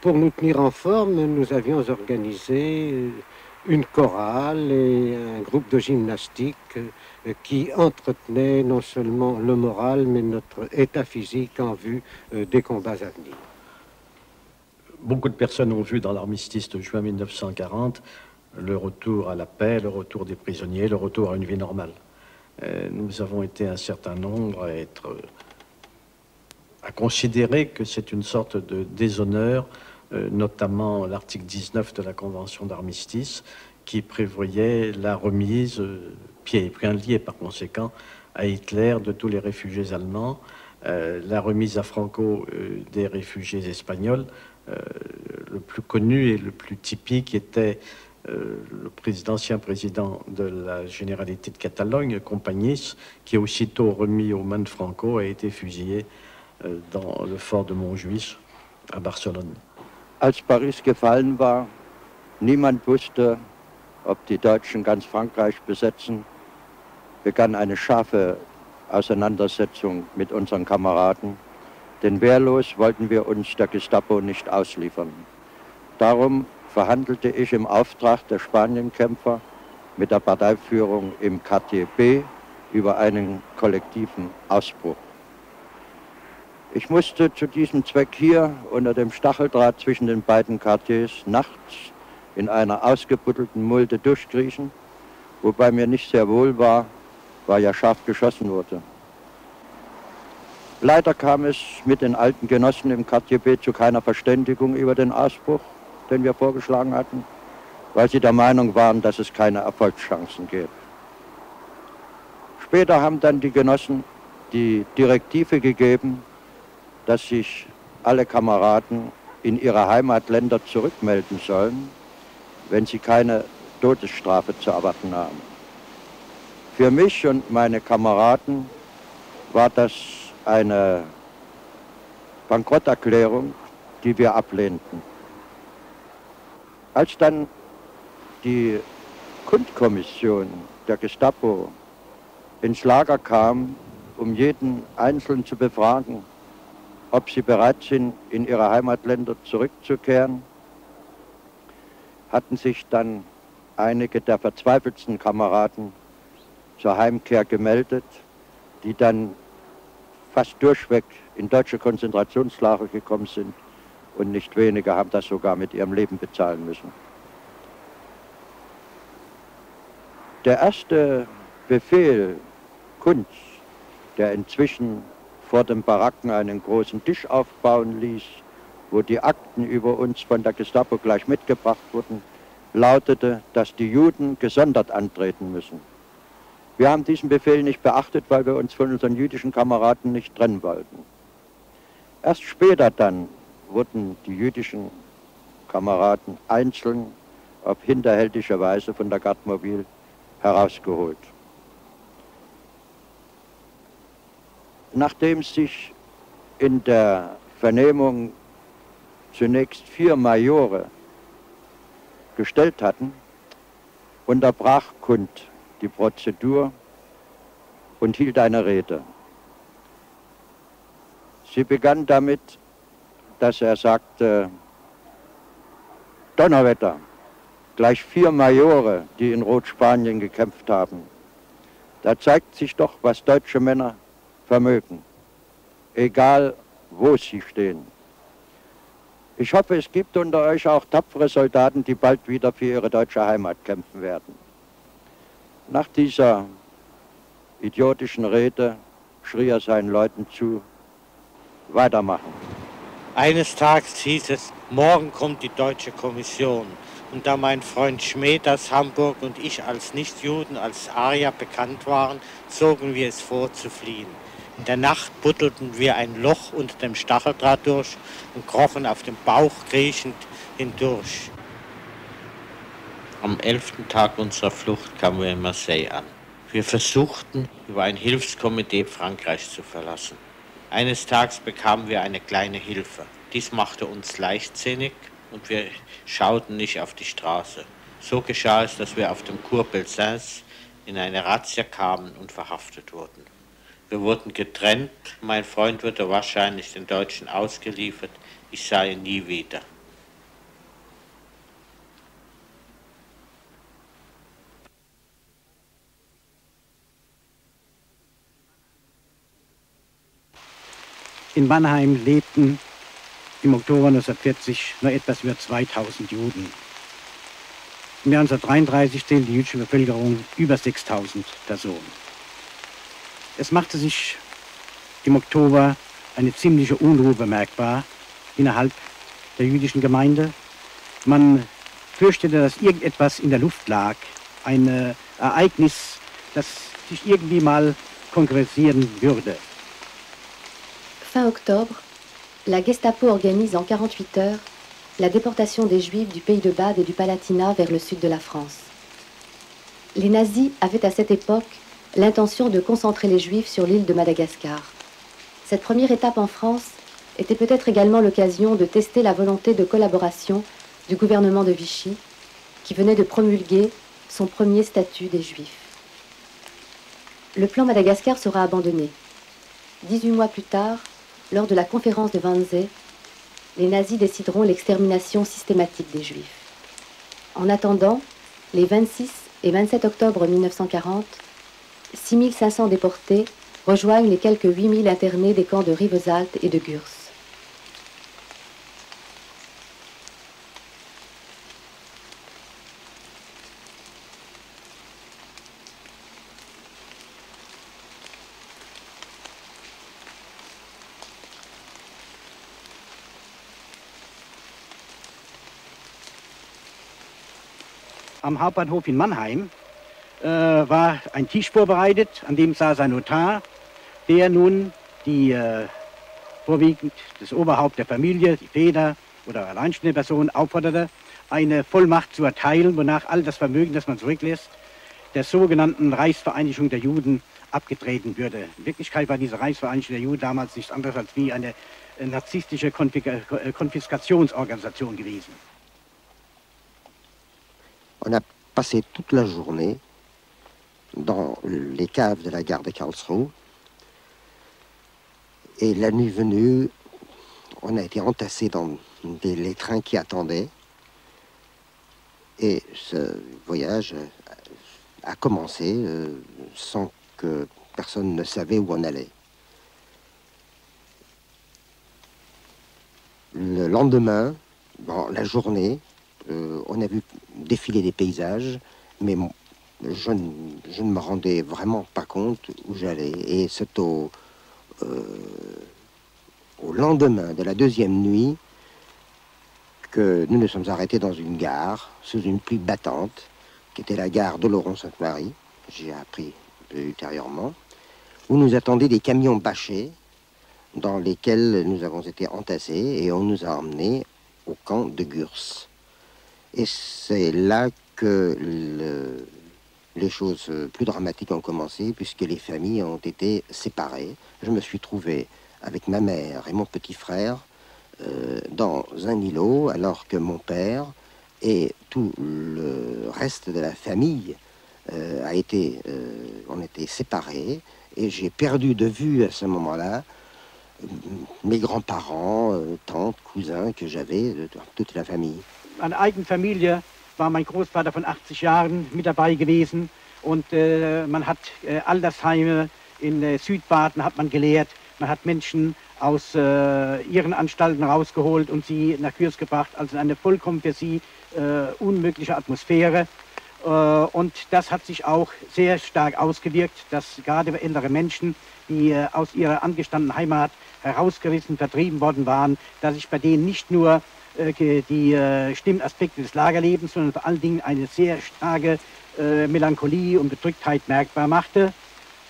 pour nous tenir en forme, nous avions organisé une chorale et un groupe de gymnastique qui entretenait non seulement le moral, mais notre état physique en vue des combats à venir. Beaucoup de personnes ont vu dans l'armistice de juin 1940 le retour à la paix, le retour des prisonniers, le retour à une vie normale. Nous avons été un certain nombre à considérer que c'est une sorte de déshonneur, notamment l'article 19 de la Convention d'armistice, qui prévoyait la remise, pied et poings liés par conséquent, à Hitler de tous les réfugiés allemands, la remise à Franco des réfugiés espagnols. Le plus connu et le plus typique était l'ancien président de la Généralité de Catalogne, Companys, qui aussitôt remis aux mains de Franco a été fusillé dans le fort de Montjuïc à Barcelone. Als Paris gefallen war, niemand wusste, ob die Deutschen ganz Frankreich besetzen, begann eine scharfe Auseinandersetzung mit unseren Kameraden, denn wehrlos wollten wir uns der Gestapo nicht ausliefern. Darum verhandelte ich im Auftrag der Spanienkämpfer mit der Parteiführung im Quartier B über einen kollektiven Ausbruch. Ich musste zu diesem Zweck hier unter dem Stacheldraht zwischen den beiden Quartiers nachts in einer ausgebuddelten Mulde durchkriechen, wobei mir nicht sehr wohl war, weil ja scharf geschossen wurde. Leider kam es mit den alten Genossen im Quartier B zu keiner Verständigung über den Ausbruch, den wir vorgeschlagen hatten, weil sie der Meinung waren, dass es keine Erfolgschancen gäbe. Später haben dann die Genossen die Direktive gegeben, dass sich alle Kameraden in ihre Heimatländer zurückmelden sollen, wenn sie keine Todesstrafe zu erwarten haben. Für mich und meine Kameraden war das eine Bankrotterklärung, die wir ablehnten. Als dann die Kundkommission der Gestapo ins Lager kam, um jeden Einzelnen zu befragen, ob sie bereit sind, in ihre Heimatländer zurückzukehren, hatten sich dann einige der verzweifelten Kameraden zur Heimkehr gemeldet, die dann fast durchweg in deutsche Konzentrationslager gekommen sind und nicht wenige haben das sogar mit ihrem Leben bezahlen müssen. Der erste Befehl, Kunz, der inzwischen vor den Baracken einen großen Tisch aufbauen ließ, wo die Akten über uns von der Gestapo gleich mitgebracht wurden, lautete, dass die Juden gesondert antreten müssen. Wir haben diesen Befehl nicht beachtet, weil wir uns von unseren jüdischen Kameraden nicht trennen wollten. Erst später dann wurden die jüdischen Kameraden einzeln auf hinterhältige Weise von der Garde Mobile herausgeholt. Nachdem sich in der Vernehmung zunächst 4 Majore gestellt hatten, unterbrach Kund die Prozedur und hielt eine Rede. Sie begann damit, dass er sagte, Donnerwetter, gleich 4 Majore, die in Rotspanien gekämpft haben. Da zeigt sich doch, was deutsche Männer vermögen, egal wo sie stehen. Ich hoffe, es gibt unter euch auch tapfere Soldaten, die bald wieder für ihre deutsche Heimat kämpfen werden. Nach dieser idiotischen Rede schrie er seinen Leuten zu, weitermachen. Eines Tages hieß es, morgen kommt die Deutsche Kommission. Und da mein Freund Schmed aus Hamburg und ich als Nichtjuden, als Arier bekannt waren, zogen wir es vor zu fliehen. In der Nacht buddelten wir ein Loch unter dem Stacheldraht durch und krochen auf dem Bauch kriechend hindurch. Am 11. Tag unserer Flucht kamen wir in Marseille an. Wir versuchten, über ein Hilfskomitee Frankreich zu verlassen. Eines Tages bekamen wir eine kleine Hilfe. Dies machte uns leichtsinnig und wir schauten nicht auf die Straße. So geschah es, dass wir auf dem Cours Belzins in eine Razzia kamen und verhaftet wurden. Wir wurden getrennt, mein Freund wurde wahrscheinlich den Deutschen ausgeliefert, ich sah ihn nie wieder. In Mannheim lebten im Oktober 1940 nur etwas über 2000 Juden. Im Jahr 1933 zählte die jüdische Bevölkerung über 6000 Personen. Es machte sich im Oktober eine ziemliche Unruhe bemerkbar innerhalb der jüdischen Gemeinde. Man fürchtete, dass irgendetwas in der Luft lag, ein Ereignis, das sich irgendwie mal konkretisieren würde. Fin octobre, la Gestapo organise en 48 heures la déportation des Juifs du Pays de Bade et du Palatinat vers le sud de la France. Les nazis avaient à cette époque l'intention de concentrer les Juifs sur l'île de Madagascar. Cette première étape en France était peut-être également l'occasion de tester la volonté de collaboration du gouvernement de Vichy, qui venait de promulguer son premier statut des Juifs. Le plan Madagascar sera abandonné. 18 mois plus tard, lors de la conférence de Wannsee, les nazis décideront l'extermination systématique des Juifs. En attendant, les 26 et 27 octobre 1940, 6500 déportés rejoignent les quelques 8000 internés des camps de Rivesaltes et de Gurs. Am Hauptbahnhof in Mannheim war ein Tisch vorbereitet, an dem saß ein Notar, der nun die vorwiegend das Oberhaupt der Familie, die Väter oder alleinstehende Personen aufforderte, eine Vollmacht zu erteilen, wonach all das Vermögen, das man zurücklässt, der sogenannten Reichsvereinigung der Juden abgetreten würde. In Wirklichkeit war diese Reichsvereinigung der Juden damals nichts anderes als wie eine narzisstische Konfiskationsorganisation gewesen. On a passé toute la journée dans les caves de la gare de Karlsruhe. Et la nuit venue, on a été entassés dans les trains qui attendaient. Et ce voyage a commencé sans que personne ne savait où on allait. Le lendemain, dans la journée, on a vu défiler des paysages, mais je ne me rendais vraiment pas compte où j'allais. Et c'est au lendemain de la deuxième nuit que nous nous sommes arrêtés dans une gare, sous une pluie battante, qui était la gare d'Oloron-Sainte-Marie, j'ai appris ultérieurement, où nous attendaient des camions bâchés dans lesquels nous avons été entassés et on nous a emmenés au camp de Gurs. Et c'est là que les choses plus dramatiques ont commencé, puisque les familles ont été séparées. Je me suis trouvé avec ma mère et mon petit frère dans un îlot, alors que mon père et tout le reste de la famille on était séparés. Et j'ai perdu de vue à ce moment-là mes grands-parents, tantes, cousins que j'avais, toute la famille. Eine Eigenfamilie war mein Großvater von 80 Jahren mit dabei gewesen und man hat Altersheime in Südbaden hat man gelehrt, man hat Menschen aus ihren Anstalten rausgeholt und sie nach Gurs gebracht, also eine vollkommen für sie unmögliche Atmosphäre. Und das hat sich auch sehr stark ausgewirkt, dass gerade ältere Menschen, die aus ihrer angestammten Heimat herausgerissen, vertrieben worden waren, dass sich bei denen nicht nur die Stimmaspekte des Lagerlebens, sondern vor allen Dingen eine sehr starke Melancholie und Bedrücktheit merkbar machte,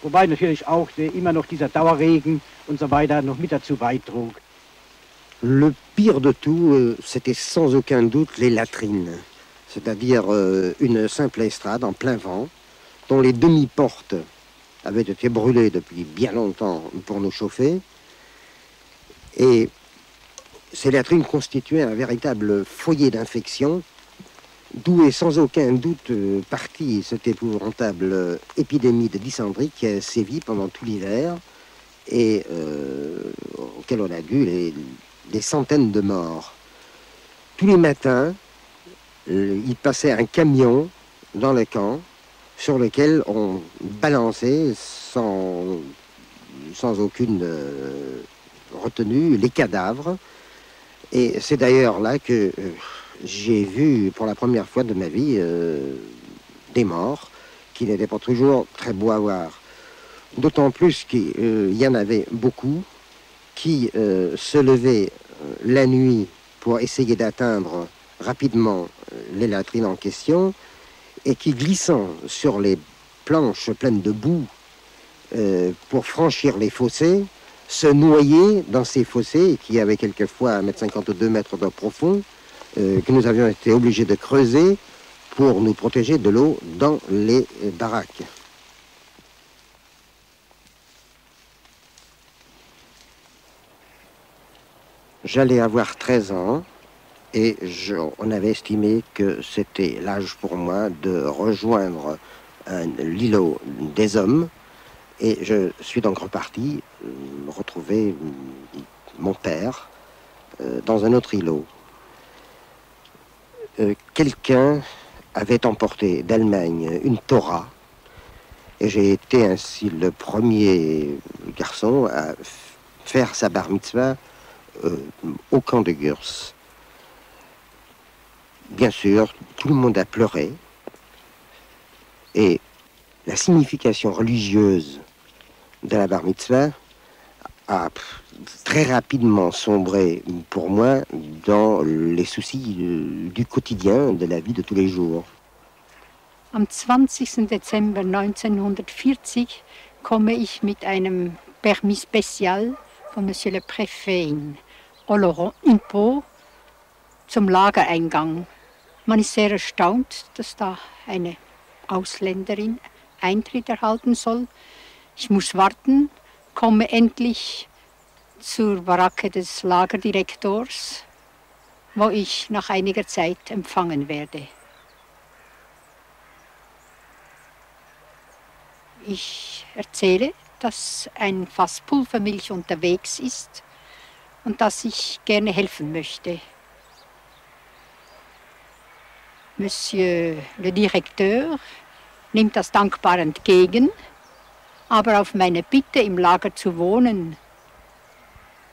wobei natürlich auch immer noch dieser Dauerregen und so weiter noch mit dazu beitrug. Le pire de tout, c'était sans aucun doute les latrines, c'est-à-dire une simple estrade en plein vent, dont les demi-portes avaient été brûlées depuis bien longtemps pour nous chauffer, et ces latrines constituaient un véritable foyer d'infection, d'où est sans aucun doute partie cette épouvantable épidémie de dysenterie qui a sévi pendant tout l'hiver et auquel on a dû des centaines de morts. Tous les matins, il passait un camion dans le camp sur lequel on balançait sans aucune retenue les cadavres Et c'est d'ailleurs là que j'ai vu pour la première fois de ma vie des morts qui n'étaient pas toujours très beaux à voir. D'autant plus qu'il y en avait beaucoup qui se levaient la nuit pour essayer d'atteindre rapidement les latrines en question et qui, glissant sur les planches pleines de boue pour franchir les fossés, se noyaient dans ces fossés qui avaient quelquefois 1,50 m ou 2 mètres de profond, que nous avions été obligés de creuser pour nous protéger de l'eau dans les baraques. J'allais avoir 13 ans et on avait estimé que c'était l'âge pour moi de rejoindre l'îlot des hommes. Et je suis donc reparti retrouver mon père dans un autre îlot. Quelqu'un avait emporté d'Allemagne une Torah et j'ai été ainsi le premier garçon à faire sa bar mitzvah au camp de Gurs. Bien sûr, tout le monde a pleuré et la signification religieuse de la bar mitzvah a très rapidement sombré pour moi dans les soucis du quotidien, de la vie de tous les jours. Am 20. Dezember 1940 komme ich mit einem Permis spécial von Monsieur le Préfet in Oloron, in Pau, zum Lagereingang. Man ist sehr erstaunt, dass da eine Ausländerin Eintritt erhalten soll. Ich muss warten, komme endlich zur Baracke des Lagerdirektors, wo ich nach einiger Zeit empfangen werde. Ich erzähle, dass ein Fass Pulvermilch unterwegs ist und dass ich gerne helfen möchte. Monsieur le Directeur nimmt das dankbar entgegen, aber auf meine Bitte, im Lager zu wohnen,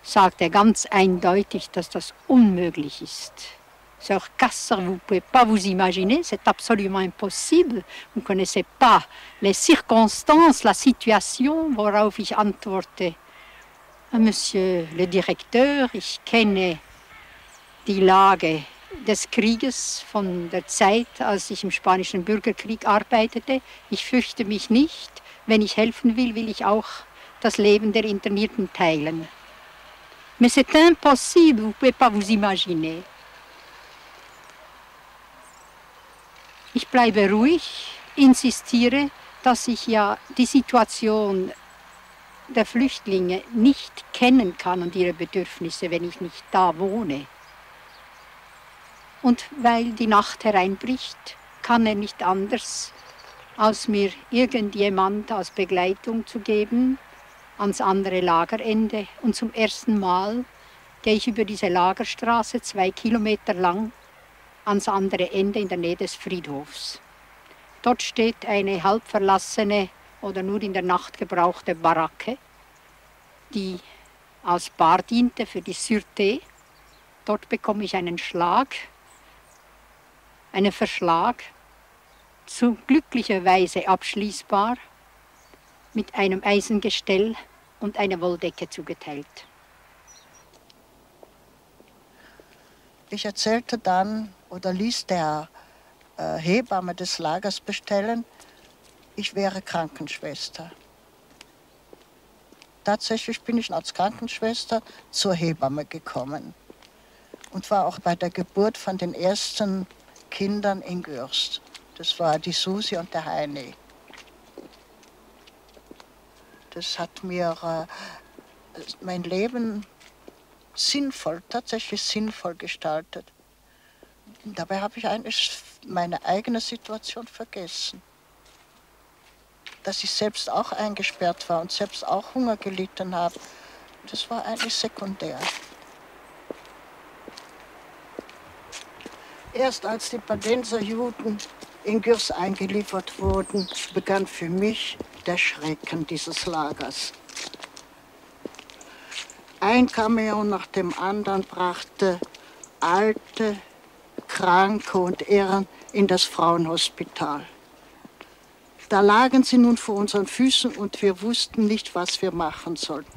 sagt er ganz eindeutig, dass das unmöglich ist. Sur Kasser, vous ne pouvez pas vous imaginer, c'est absolument impossible. Vous ne connaissez pas les circonstances, la situation, worauf ich antworte. Monsieur le Directeur, ich kenne die Lage des Krieges von der Zeit, als ich im Spanischen Bürgerkrieg arbeitete. Ich fürchte mich nicht. Wenn ich helfen will, will ich auch das Leben der Internierten teilen. Mais c'est impossible, vous ne pouvez pas vous imaginer. Ich bleibe ruhig, insistiere, dass ich ja die Situation der Flüchtlinge nicht kennen kann und ihre Bedürfnisse, wenn ich nicht da wohne. Und weil die Nacht hereinbricht, kann er nicht anders, als mir irgendjemand als Begleitung zu geben ans andere Lagerende. Und zum ersten Mal gehe ich über diese Lagerstraße 2 Kilometer lang ans andere Ende in der Nähe des Friedhofs. Dort steht eine halb verlassene oder nur in der Nacht gebrauchte Baracke, die als Bar diente für die Sûreté. Dort bekomme ich einen Schlag, einen Verschlag, glücklicherweise abschließbar, mit einem Eisengestell und einer Wolldecke zugeteilt. Ich erzählte dann oder ließ der Hebamme des Lagers bestellen, ich wäre Krankenschwester. Tatsächlich bin ich als Krankenschwester zur Hebamme gekommen und war auch bei der Geburt von den ersten Kindern in Gürst. Das war die Susi und der Heini. Das hat mir mein Leben tatsächlich sinnvoll gestaltet. Dabei habe ich eigentlich meine eigene Situation vergessen. Dass ich selbst auch eingesperrt war und selbst auch Hunger gelitten habe, das war eigentlich sekundär. Erst als die Badenser Juden in Gurs eingeliefert wurden, begann für mich der Schrecken dieses Lagers. Ein Kamion nach dem anderen brachte Alte, Kranke und Irren in das Frauenhospital. Da lagen sie nun vor unseren Füßen und wir wussten nicht, was wir machen sollten.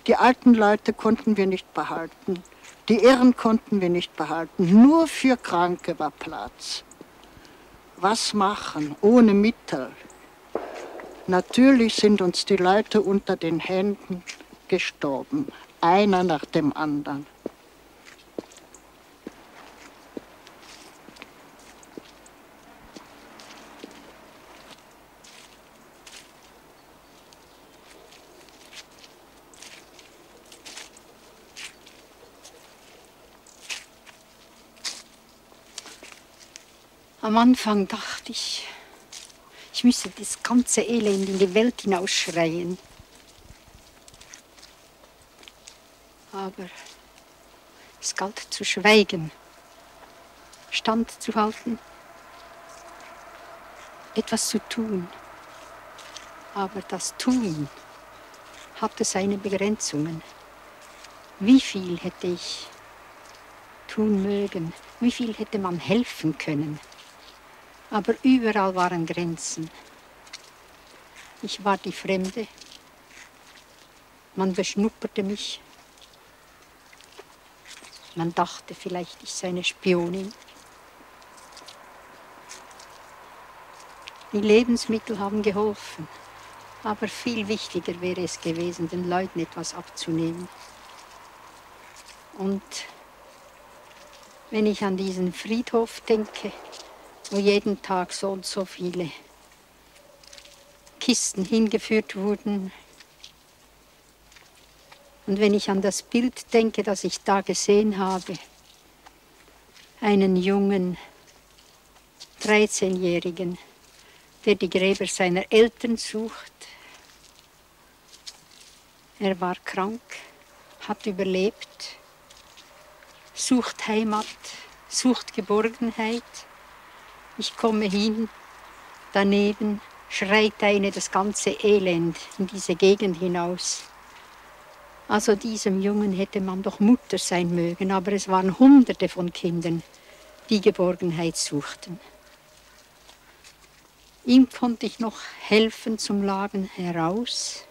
Die alten Leute konnten wir nicht behalten, die Irren konnten wir nicht behalten, nur für Kranke war Platz. Was machen ohne Mittel? Natürlich sind uns die Leute unter den Händen gestorben, einer nach dem anderen. Am Anfang dachte ich, ich müsse das ganze Elend in die Welt hinausschreien. Aber es galt zu schweigen, Stand zu halten, etwas zu tun. Aber das Tun hatte seine Begrenzungen. Wie viel hätte ich tun mögen? Wie viel hätte man helfen können? Aber überall waren Grenzen. Ich war die Fremde. Man beschnupperte mich. Man dachte vielleicht, ich sei eine Spionin. Die Lebensmittel haben geholfen. Aber viel wichtiger wäre es gewesen, den Leuten etwas abzunehmen. Und wenn ich an diesen Friedhof denke, wo jeden Tag so und so viele Kisten hingeführt wurden. Und wenn ich an das Bild denke, das ich da gesehen habe, einen jungen 13-Jährigen, der die Gräber seiner Eltern sucht. Er war krank, hat überlebt, sucht Heimat, sucht Geborgenheit. Ich komme hin, daneben schreit eine das ganze Elend in diese Gegend hinaus. Also diesem Jungen hätte man doch Mutter sein mögen, aber es waren Hunderte von Kindern, die Geborgenheit suchten. Ihm konnte ich noch helfen zum Lagen heraus.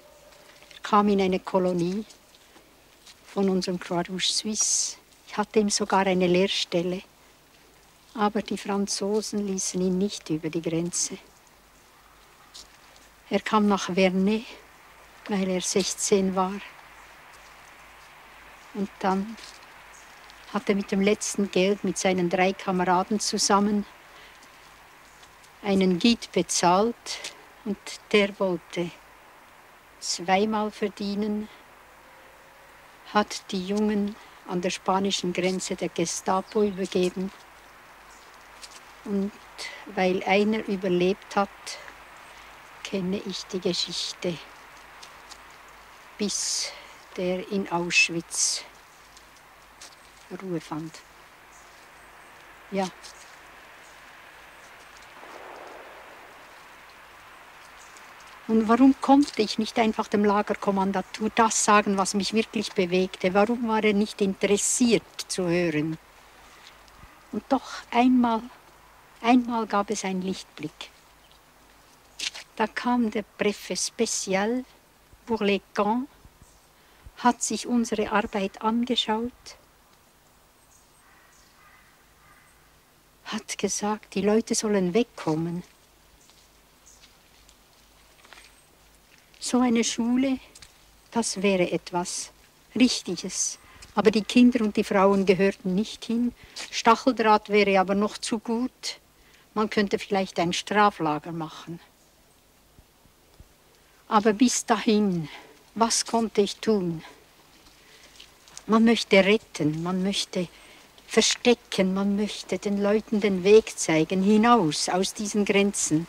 Er kam in eine Kolonie von unserem Croix-Rouge Suisse. Ich hatte ihm sogar eine Lehrstelle. Aber die Franzosen ließen ihn nicht über die Grenze. Er kam nach Vernet, weil er 16 war. Und dann hat er mit dem letzten Geld mit seinen 3 Kameraden zusammen einen Guide bezahlt. Und der wollte zweimal verdienen, hat die Jungen an der spanischen Grenze der Gestapo übergeben. Und weil einer überlebt hat, kenne ich die Geschichte, bis der in Auschwitz Ruhe fand. Ja. Und warum konnte ich nicht einfach dem Lagerkommandantur das sagen, was mich wirklich bewegte? Warum war er nicht interessiert zu hören? Und doch einmal gab es einen Lichtblick. Da kam der Préfet spécial pour les camps, hat sich unsere Arbeit angeschaut, hat gesagt, die Leute sollen wegkommen. So eine Schule, das wäre etwas Richtiges. Aber die Kinder und die Frauen gehörten nicht hin. Stacheldraht wäre aber noch zu gut. Man könnte vielleicht ein Straflager machen. Aber bis dahin, was konnte ich tun? Man möchte retten, man möchte verstecken, man möchte den Leuten den Weg zeigen, hinaus aus diesen Grenzen.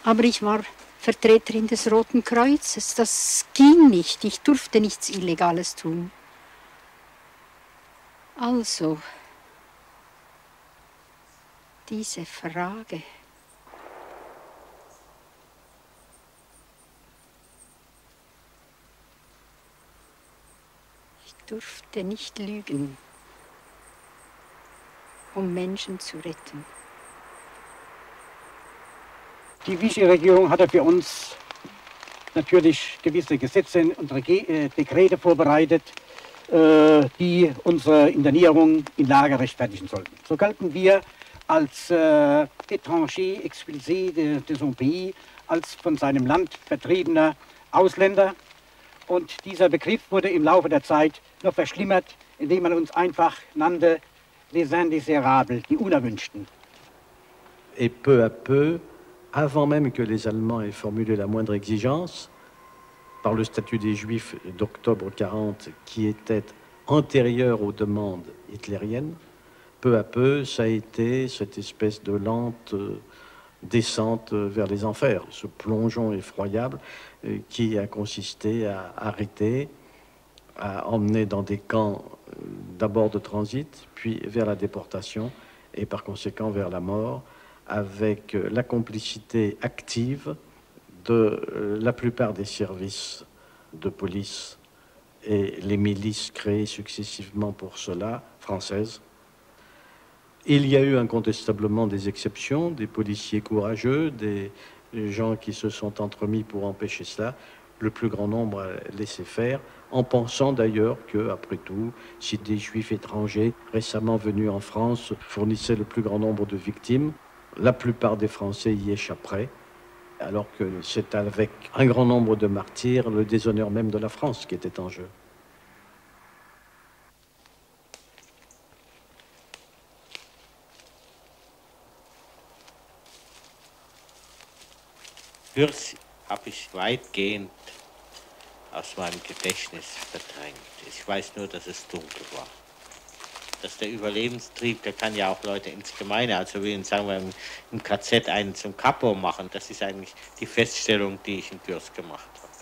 Aber ich war Vertreterin des Roten Kreuzes, das ging nicht, ich durfte nichts Illegales tun. Also, diese Frage. durfte nicht lügen, um Menschen zu retten. Die Vichy-Regierung hatte für uns natürlich gewisse Gesetze und Dekrete vorbereitet, die unsere Internierung in Lager rechtfertigen sollten. So galten wir als étranger expulsé de son pays, als von seinem Land vertriebener Ausländer. Und dieser Begriff wurde im Laufe der Zeit noch verschlimmert, indem man uns einfach nannte les indésirables, die Unerwünschten. Et peu à peu, avant même que les Allemands aient formulé la moindre exigence, par le statut des Juifs d'octobre 40, qui était antérieur aux demandes hitlériennes, peu à peu, ça a été cette espèce de lente descente vers les enfers, ce plongeon effroyable qui a consisté à arrêter, à emmener dans des camps d'abord de transit, puis vers la déportation et par conséquent vers la mort, avec la complicité active de la plupart des services de police et les milices créées successivement pour cela, françaises. Il y a eu incontestablement des exceptions, des policiers courageux, des gens qui se sont entremis pour empêcher cela. Le plus grand nombre a laissé faire, en pensant d'ailleurs que, après tout, si des Juifs étrangers récemment venus en France fournissaient le plus grand nombre de victimes, la plupart des Français y échapperaient, alors que c'est avec un grand nombre de martyrs le déshonneur même de la France qui était en jeu. Hürs habe ich weitgehend aus meinem Gedächtnis verdrängt. Ich weiß nur, dass es dunkel war. Dass der Überlebenstrieb, der kann ja auch Leute ins Gemeine, also wie sagen wir im KZ einen zum Kapo machen. Das ist eigentlich die Feststellung, die ich in Gürs gemacht habe.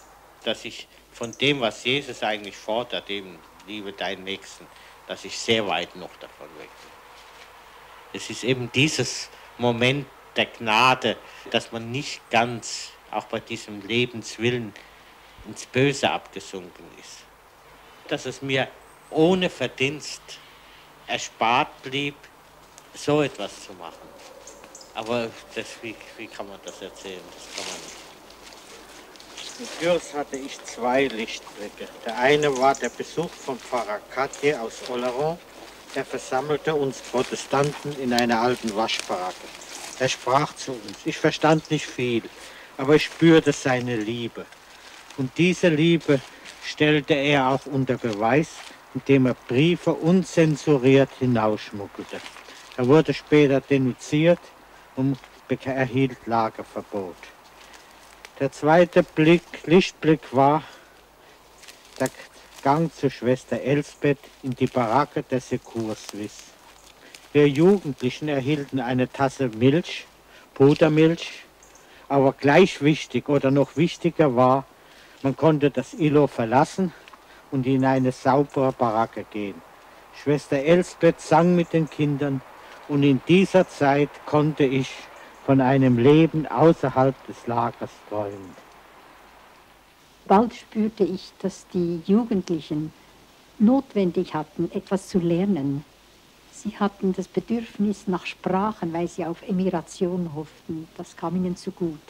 Dass ich von dem, was Jesus eigentlich fordert, eben liebe deinen Nächsten, dass ich sehr weit noch davon weg bin. Es ist eben dieses Moment der Gnade, dass man nicht ganz, auch bei diesem Lebenswillen, ins Böse abgesunken ist. Dass es mir ohne Verdienst erspart blieb, so etwas zu machen. Aber wie kann man das erzählen? Das kann man nicht. In Gürs hatte ich zwei Lichtblicke. Der eine war der Besuch von Pfarrer Katje aus Oleron. Er versammelte uns Protestanten in einer alten Waschbaracke. Er sprach zu uns. Ich verstand nicht viel, aber ich spürte seine Liebe. Und diese Liebe stellte er auch unter Beweis, indem er Briefe unzensuriert hinausschmuggelte. Er wurde später denunziert und erhielt Lagerverbot. Der zweite Lichtblick war der Gang zu Schwester Elsbeth in die Baracke der Secours Suisse. Wir Jugendlichen erhielten eine Tasse Milch, Pudermilch, aber gleich wichtig oder noch wichtiger war, man konnte das Îlot verlassen und in eine saubere Baracke gehen. Schwester Elsbeth sang mit den Kindern und in dieser Zeit konnte ich von einem Leben außerhalb des Lagers träumen. Bald spürte ich, dass die Jugendlichen notwendig hatten, etwas zu lernen. Sie hatten das Bedürfnis nach Sprachen, weil sie auf Emigration hofften. Das kam ihnen zu gut.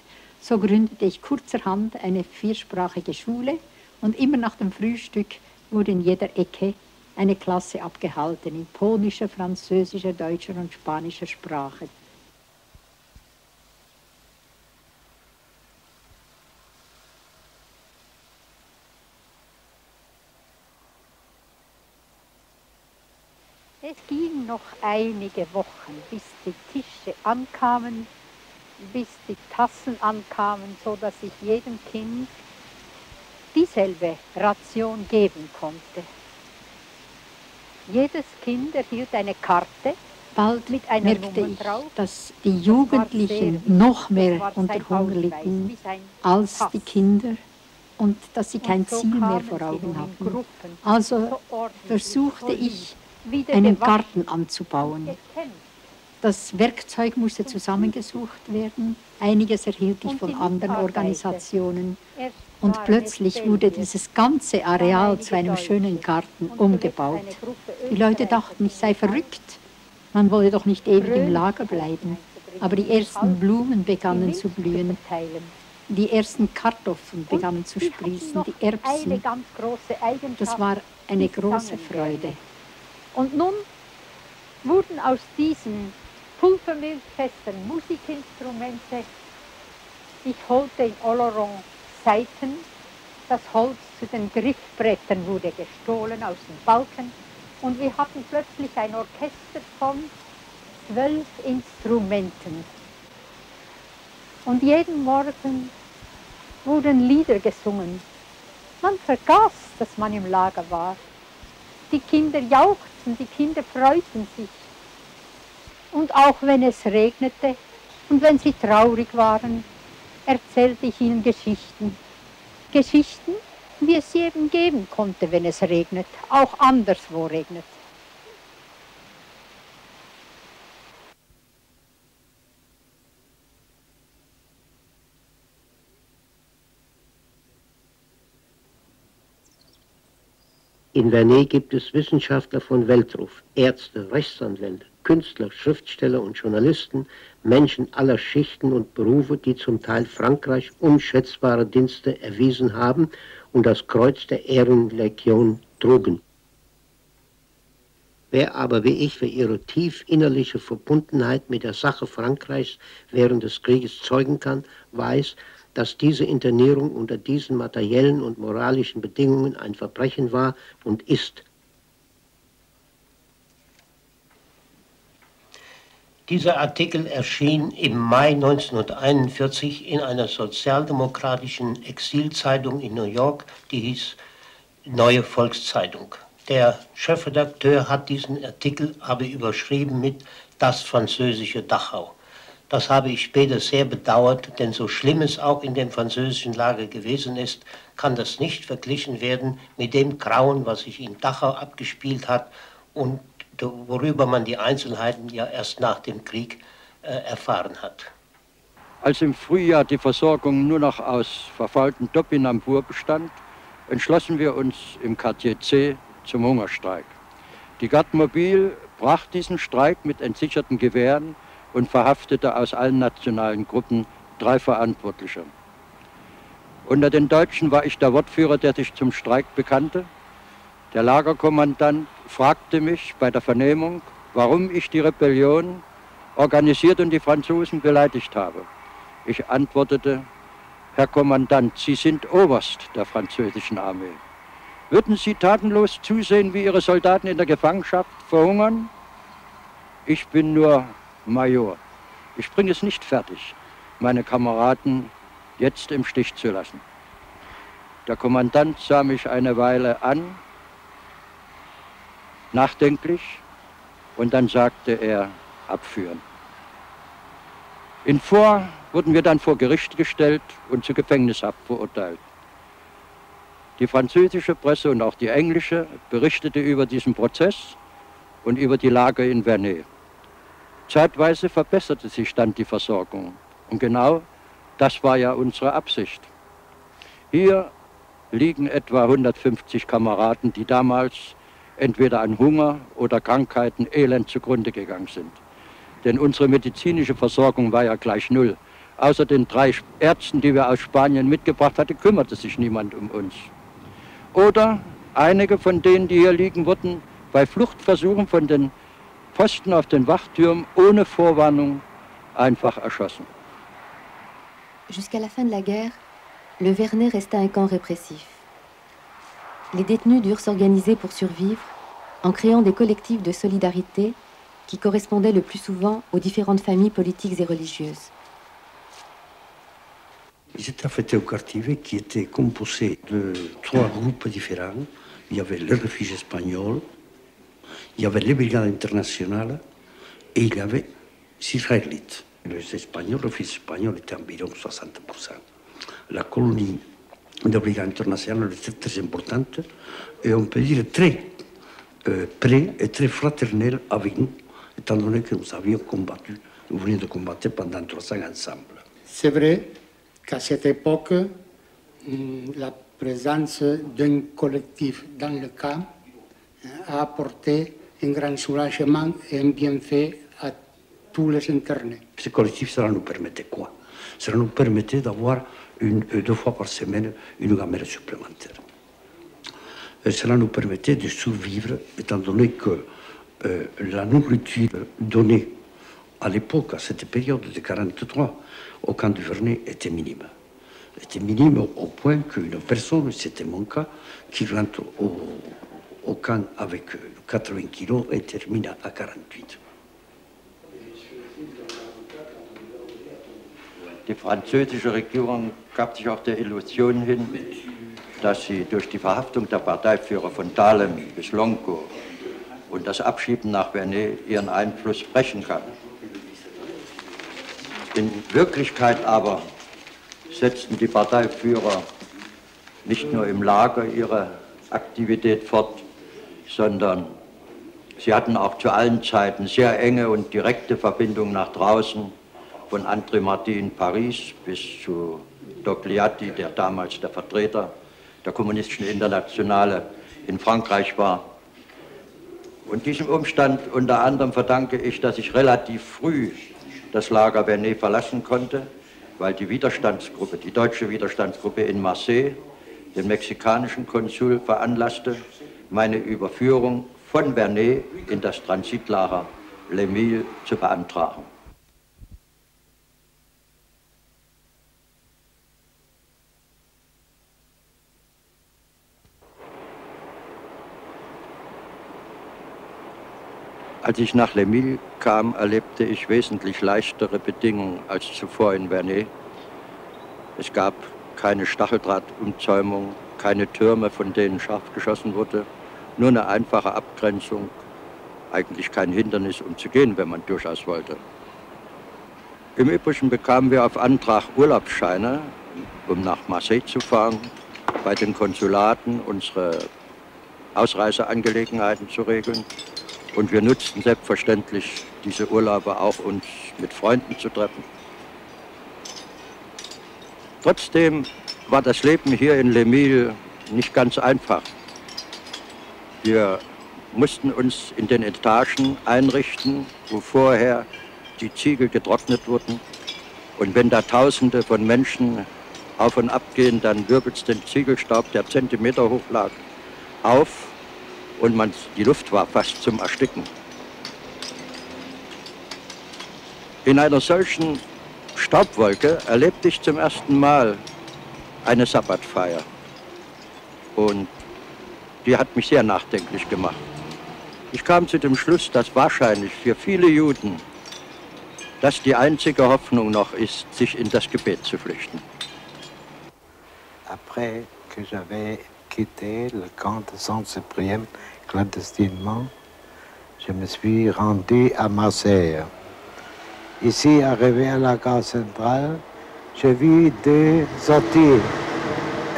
So gründete ich kurzerhand eine viersprachige Schule und immer nach dem Frühstück wurde in jeder Ecke eine Klasse abgehalten in polnischer, französischer, deutscher und spanischer Sprache. Es ging noch einige Wochen, bis die Tische ankamen, bis die Tassen ankamen, so dass ich jedem Kind dieselbe Ration geben konnte. Jedes Kind erhielt eine Karte. Bald mit einer merkte Nummer ich, drauf. dass die Jugendlichen noch mehr unter Hunger litten als die Kinder und dass sie kein Ziel mehr vor Augen hatten. Also versuchte ich, einen Garten anzubauen. Das Werkzeug musste zusammengesucht werden. Einiges erhielt ich von anderen Organisationen. Und plötzlich wurde dieses ganze Areal zu einem schönen Garten umgebaut. Die Leute dachten, ich sei verrückt. Man wolle doch nicht ewig im Lager bleiben. Aber die ersten Blumen begannen zu blühen. Die ersten Kartoffeln begannen zu sprießen, die Erbsen. Das war eine große Freude. Und nun wurden aus diesen Pulvermilchfässern Musikinstrumente. Ich holte in Oloron Saiten. Das Holz zu den Griffbrettern wurde gestohlen aus den Balken. Und wir hatten plötzlich ein Orchester von 12 Instrumenten. Und jeden Morgen wurden Lieder gesungen. Man vergaß, dass man im Lager war. Die Kinder jauchzten, die Kinder freuten sich. Und auch wenn es regnete und wenn sie traurig waren, erzählte ich ihnen Geschichten. Geschichten, wie es sie eben geben konnte, wenn es regnet, auch anderswo regnet. In Vernet gibt es Wissenschaftler von Weltruf, Ärzte, Rechtsanwälte, Künstler, Schriftsteller und Journalisten, Menschen aller Schichten und Berufe, die zum Teil Frankreich unschätzbare Dienste erwiesen haben und das Kreuz der Ehrenlegion trugen. Wer aber wie ich für ihre tief innerliche Verbundenheit mit der Sache Frankreichs während des Krieges zeugen kann, weiß, dass diese Internierung unter diesen materiellen und moralischen Bedingungen ein Verbrechen war und ist. Dieser Artikel erschien im Mai 1941 in einer sozialdemokratischen Exilzeitung in New York, die hieß Neue Volkszeitung. Der Chefredakteur hat diesen Artikel aber überschrieben mit Das französische Dachau. Das habe ich später sehr bedauert, denn so schlimm es auch in dem französischen Lager gewesen ist, kann das nicht verglichen werden mit dem Grauen, was sich in Dachau abgespielt hat und worüber man die Einzelheiten ja erst nach dem Krieg erfahren hat. Als im Frühjahr die Versorgung nur noch aus verfaulten Topinambur bestand, entschlossen wir uns im Quartier C zum Hungerstreik. Die Garde Mobile brach diesen Streik mit entsicherten Gewehren und verhaftete aus allen nationalen Gruppen 3 Verantwortliche. Unter den Deutschen war ich der Wortführer, der sich zum Streik bekannte. Der Lagerkommandant fragte mich bei der Vernehmung, warum ich die Rebellion organisiert und die Franzosen beleidigt habe. Ich antwortete, Herr Kommandant, Sie sind Oberst der französischen Armee. Würden Sie tatenlos zusehen, wie Ihre Soldaten in der Gefangenschaft verhungern? Ich bin nur Major. Ich bringe es nicht fertig, meine Kameraden jetzt im Stich zu lassen. Der Kommandant sah mich eine Weile an, nachdenklich, und dann sagte er, abführen. In Foix wurden wir dann vor Gericht gestellt und zu Gefängnishaft verurteilt. Die französische Presse und auch die englische berichtete über diesen Prozess und über die Lage in Vernet. Zeitweise verbesserte sich dann die Versorgung. Und genau das war ja unsere Absicht. Hier liegen etwa 150 Kameraden, die damals entweder an Hunger oder Krankheiten elend zugrunde gegangen sind. Denn unsere medizinische Versorgung war ja gleich null. Außer den 3 Ärzten, die wir aus Spanien mitgebracht hatten, kümmerte sich niemand um uns. Oder einige von denen, die hier liegen, wurden bei Fluchtversuchen von den Posten auf den Wachtürmen ohne Vorwarnung einfach erschossen. Jusqu'à la fin de la guerre, le Vernet resta un camp répressif. Les détenus durent s'organiser pour survivre en créant des collectifs de solidarité qui correspondaient le plus souvent aux différentes familles politiques et religieuses. J'étais affecté au quartier qui était composé de 3 groupes différents. Il y avait les réfugiés espagnols, il y avait les brigades internationales et il y avait les Israélites. Les Espagnols, les réfugiés espagnols étaient environ 60%. La colonie de brigades internationales était très importante et on peut dire très près et très fraternelle avec nous, étant donné que nous avions combattu, nous venions de combattre pendant 3 ans ensemble. C'est vrai qu'à cette époque, la présence d'un collectif dans le camp a apporté un grand soulagement et un bienfait à tous les internés. Ce collectif, cela nous permettait quoi? Cela nous permettait d'avoir 2 fois par semaine une gamelle supplémentaire. Et cela nous permettait de survivre, étant donné que la nourriture donnée à l'époque, à cette période de 1943, au camp du Vernet était minime. Était minime au point qu'une personne, c'était mon cas, qui rentre au camp avec 80 kilos et termine à 48. Die französische Regierung gab sich auch der Illusion hin, dass sie durch die Verhaftung der Parteiführer von Dahlem bis Longo und das Abschieben nach Vernet ihren Einfluss brechen kann. In Wirklichkeit aber setzten die Parteiführer nicht nur im Lager ihre Aktivität fort, sondern sie hatten auch zu allen Zeiten sehr enge und direkte Verbindungen nach draußen, von André Marty in Paris bis zu Togliatti, der damals der Vertreter der Kommunistischen Internationale in Frankreich war. Und diesem Umstand unter anderem verdanke ich, dass ich relativ früh das Lager Vernet verlassen konnte, weil die Widerstandsgruppe, die deutsche Widerstandsgruppe in Marseille, den mexikanischen Konsul veranlasste, meine Überführung von Vernet in das Transitlager Les Milles zu beantragen. Als ich nach Les Milles kam, erlebte ich wesentlich leichtere Bedingungen als zuvor in Vernet. Es gab keine Stacheldrahtumzäumung, keine Türme, von denen scharf geschossen wurde, nur eine einfache Abgrenzung, eigentlich kein Hindernis, um zu gehen, wenn man durchaus wollte. Im Übrigen bekamen wir auf Antrag Urlaubsscheine, um nach Marseille zu fahren, bei den Konsulaten unsere Ausreiseangelegenheiten zu regeln. Und wir nutzten selbstverständlich diese Urlaube auch, uns mit Freunden zu treffen. Trotzdem war das Leben hier in Les Milles nicht ganz einfach. Wir mussten uns in den Etagen einrichten, wo vorher die Ziegel getrocknet wurden. Und wenn da Tausende von Menschen auf und ab gehen, dann wirbelt es den Ziegelstaub, der Zentimeter hoch lag, auf. Und die Luft war fast zum Ersticken. In einer solchen Staubwolke erlebte ich zum ersten Mal eine Sabbatfeier. Und die hat mich sehr nachdenklich gemacht. Ich kam zu dem Schluss, dass wahrscheinlich für viele Juden das die einzige Hoffnung noch ist, sich in das Gebet zu flüchten. Après que j'avais quitté le camp de Saint-Cyprien clandestinement, je me suis rendu à Marseille. Ici, arrivé à la gare centrale, j'ai vu 2 sorties.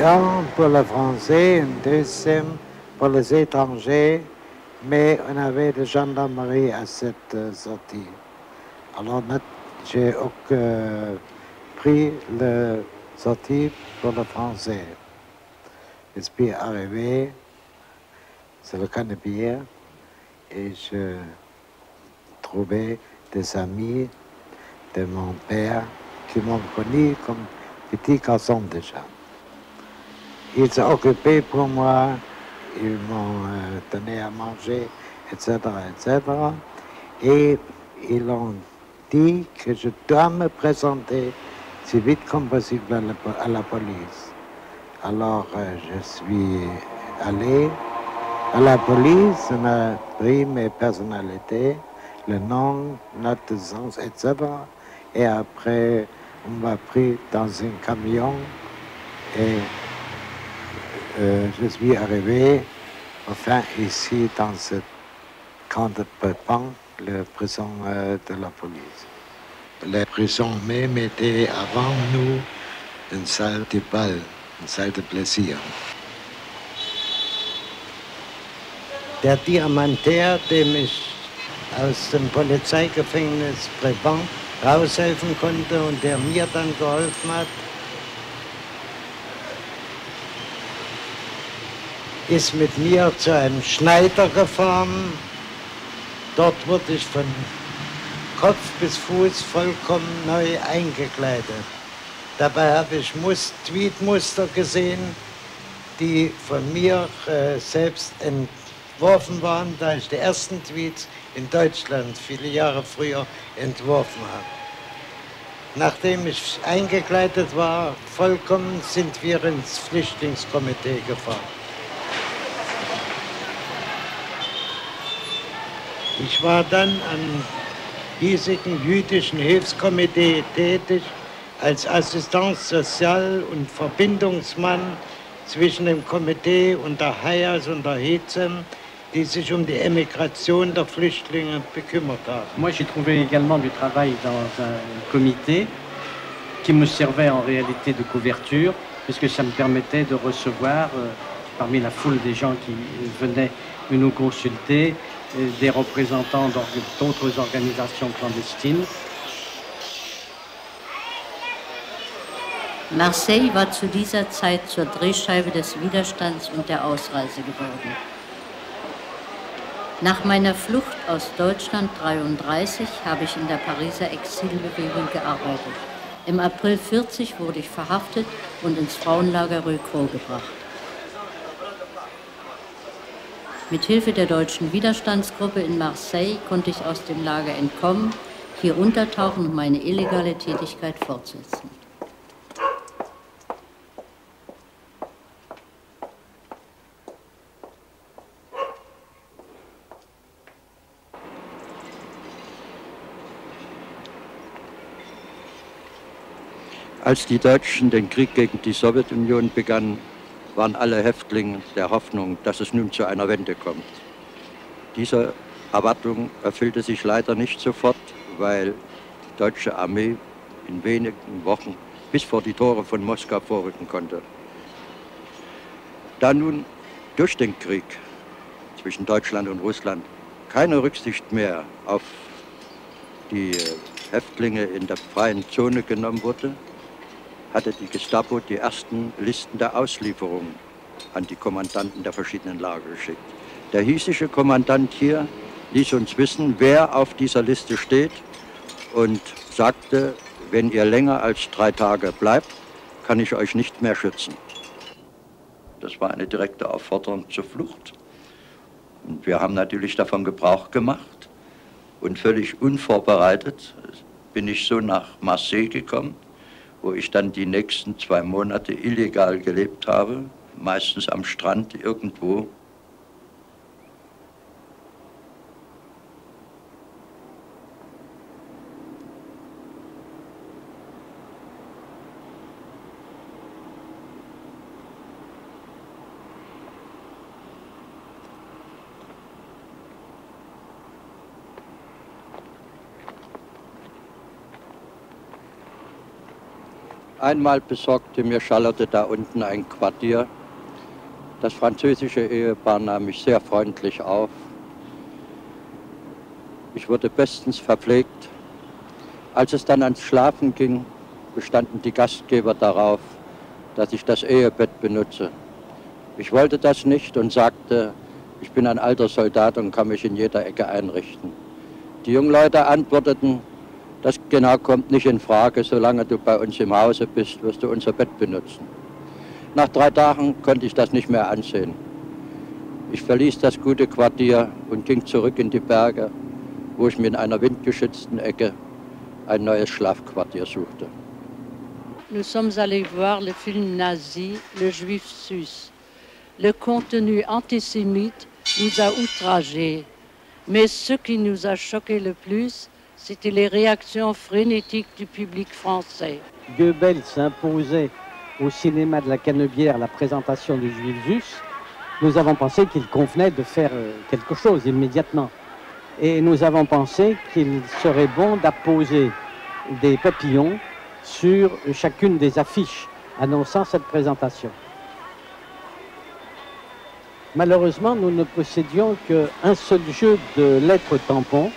Un pour les Français, un deuxième pour les étrangers, mais on avait de gendarmerie à cette sortie. Alors j'ai pris la sortie pour les Français. Je suis arrivé sur le Canebière et je trouvais des amis de mon père qui m'ont connu comme petit garçon déjà. Ils s'est occupé pour moi, ils m'ont donné à manger, etc., etc. Et ils ont dit que je dois me présenter si vite comme possible à la police. Alors je suis allé à la police, on a pris mes personnalités, le nom, note de sens, etc. Et après, on m'a pris dans un camion et je suis arrivé enfin ici dans ce camp de Pépin, la prison de la police. La prison même était avant nous une salle de bal, une salle de plaisir. Der Diamantaire, dem ich aus dem Polizeigefängnis Pépin raushelfen konnte und der mir dann geholfen hat, ist mit mir zu einem Schneider gefahren. Dort wurde ich von Kopf bis Fuß vollkommen neu eingekleidet. Dabei habe ich Tweetmuster gesehen, die von mir selbst entworfen waren, da ich die ersten Tweets in Deutschland viele Jahre früher entworfen habe. Nachdem ich eingekleidet war, vollkommen, sind wir ins Flüchtlingskomitee gefahren. Ich war dann am hiesigen jüdischen Hilfskomitee tätig, als Assistance Sozial und Verbindungsmann zwischen dem Komitee und der Hayas und der Hezem, die sich um die Emigration der Flüchtlinge bekümmert haben. Moi, j'ai trouvé également du travail dans un comité qui me servait en réalité de couverture, puisque ça me permettait de recevoir, parmi la foule des gens qui venaient nous consulter, des représentants d'autres organisations clandestines. Marseille war zu dieser Zeit zur Drehscheibe des Widerstands und der Ausreise geworden. Nach meiner Flucht aus Deutschland 1933 habe ich in der Pariser Exilbewegung gearbeitet. Im April 1940 wurde ich verhaftet und ins Frauenlager Röcrow gebracht. Mit Hilfe der deutschen Widerstandsgruppe in Marseille konnte ich aus dem Lager entkommen, hier untertauchen und meine illegale Tätigkeit fortsetzen. Als die Deutschen den Krieg gegen die Sowjetunion begannen, waren alle Häftlinge der Hoffnung, dass es nun zu einer Wende kommt. Diese Erwartung erfüllte sich leider nicht sofort, weil die deutsche Armee in wenigen Wochen bis vor die Tore von Moskau vorrücken konnte. Da nun durch den Krieg zwischen Deutschland und Russland keine Rücksicht mehr auf die Häftlinge in der freien Zone genommen wurde, hatte die Gestapo die ersten Listen der Auslieferung an die Kommandanten der verschiedenen Lager geschickt. Der hiesische Kommandant hier ließ uns wissen, wer auf dieser Liste steht und sagte, wenn ihr länger als 3 Tage bleibt, kann ich euch nicht mehr schützen. Das war eine direkte Aufforderung zur Flucht. Und wir haben natürlich davon Gebrauch gemacht und völlig unvorbereitet bin ich so nach Marseille gekommen, wo ich dann die nächsten 2 Monate illegal gelebt habe, meistens am Strand irgendwo. Einmal besorgte mir Charlotte da unten ein Quartier. Das französische Ehepaar nahm mich sehr freundlich auf. Ich wurde bestens verpflegt. Als es dann ans Schlafen ging, bestanden die Gastgeber darauf, dass ich das Ehebett benutze. Ich wollte das nicht und sagte, ich bin ein alter Soldat und kann mich in jeder Ecke einrichten. Die jungen Leute antworteten, das genau kommt nicht in Frage, solange du bei uns im Hause bist, wirst du unser Bett benutzen. Nach 3 Tagen konnte ich das nicht mehr ansehen. Ich verließ das gute Quartier und ging zurück in die Berge, wo ich mir in einer windgeschützten Ecke ein neues Schlafquartier suchte. Nous sommes allés voir le film nazi, Le Juif Sus. Le contenu antisémite nous a outragés, mais ce qui nous a choqué le plus, c'était les réactions frénétiques du public français. Goebbels imposait au cinéma de la Canebière la présentation du Juif Sus. Nous avons pensé qu'il convenait de faire quelque chose immédiatement. Et nous avons pensé qu'il serait bon d'apposer des papillons sur chacune des affiches annonçant cette présentation. Malheureusement, nous ne possédions qu'un seul jeu de lettres tampons.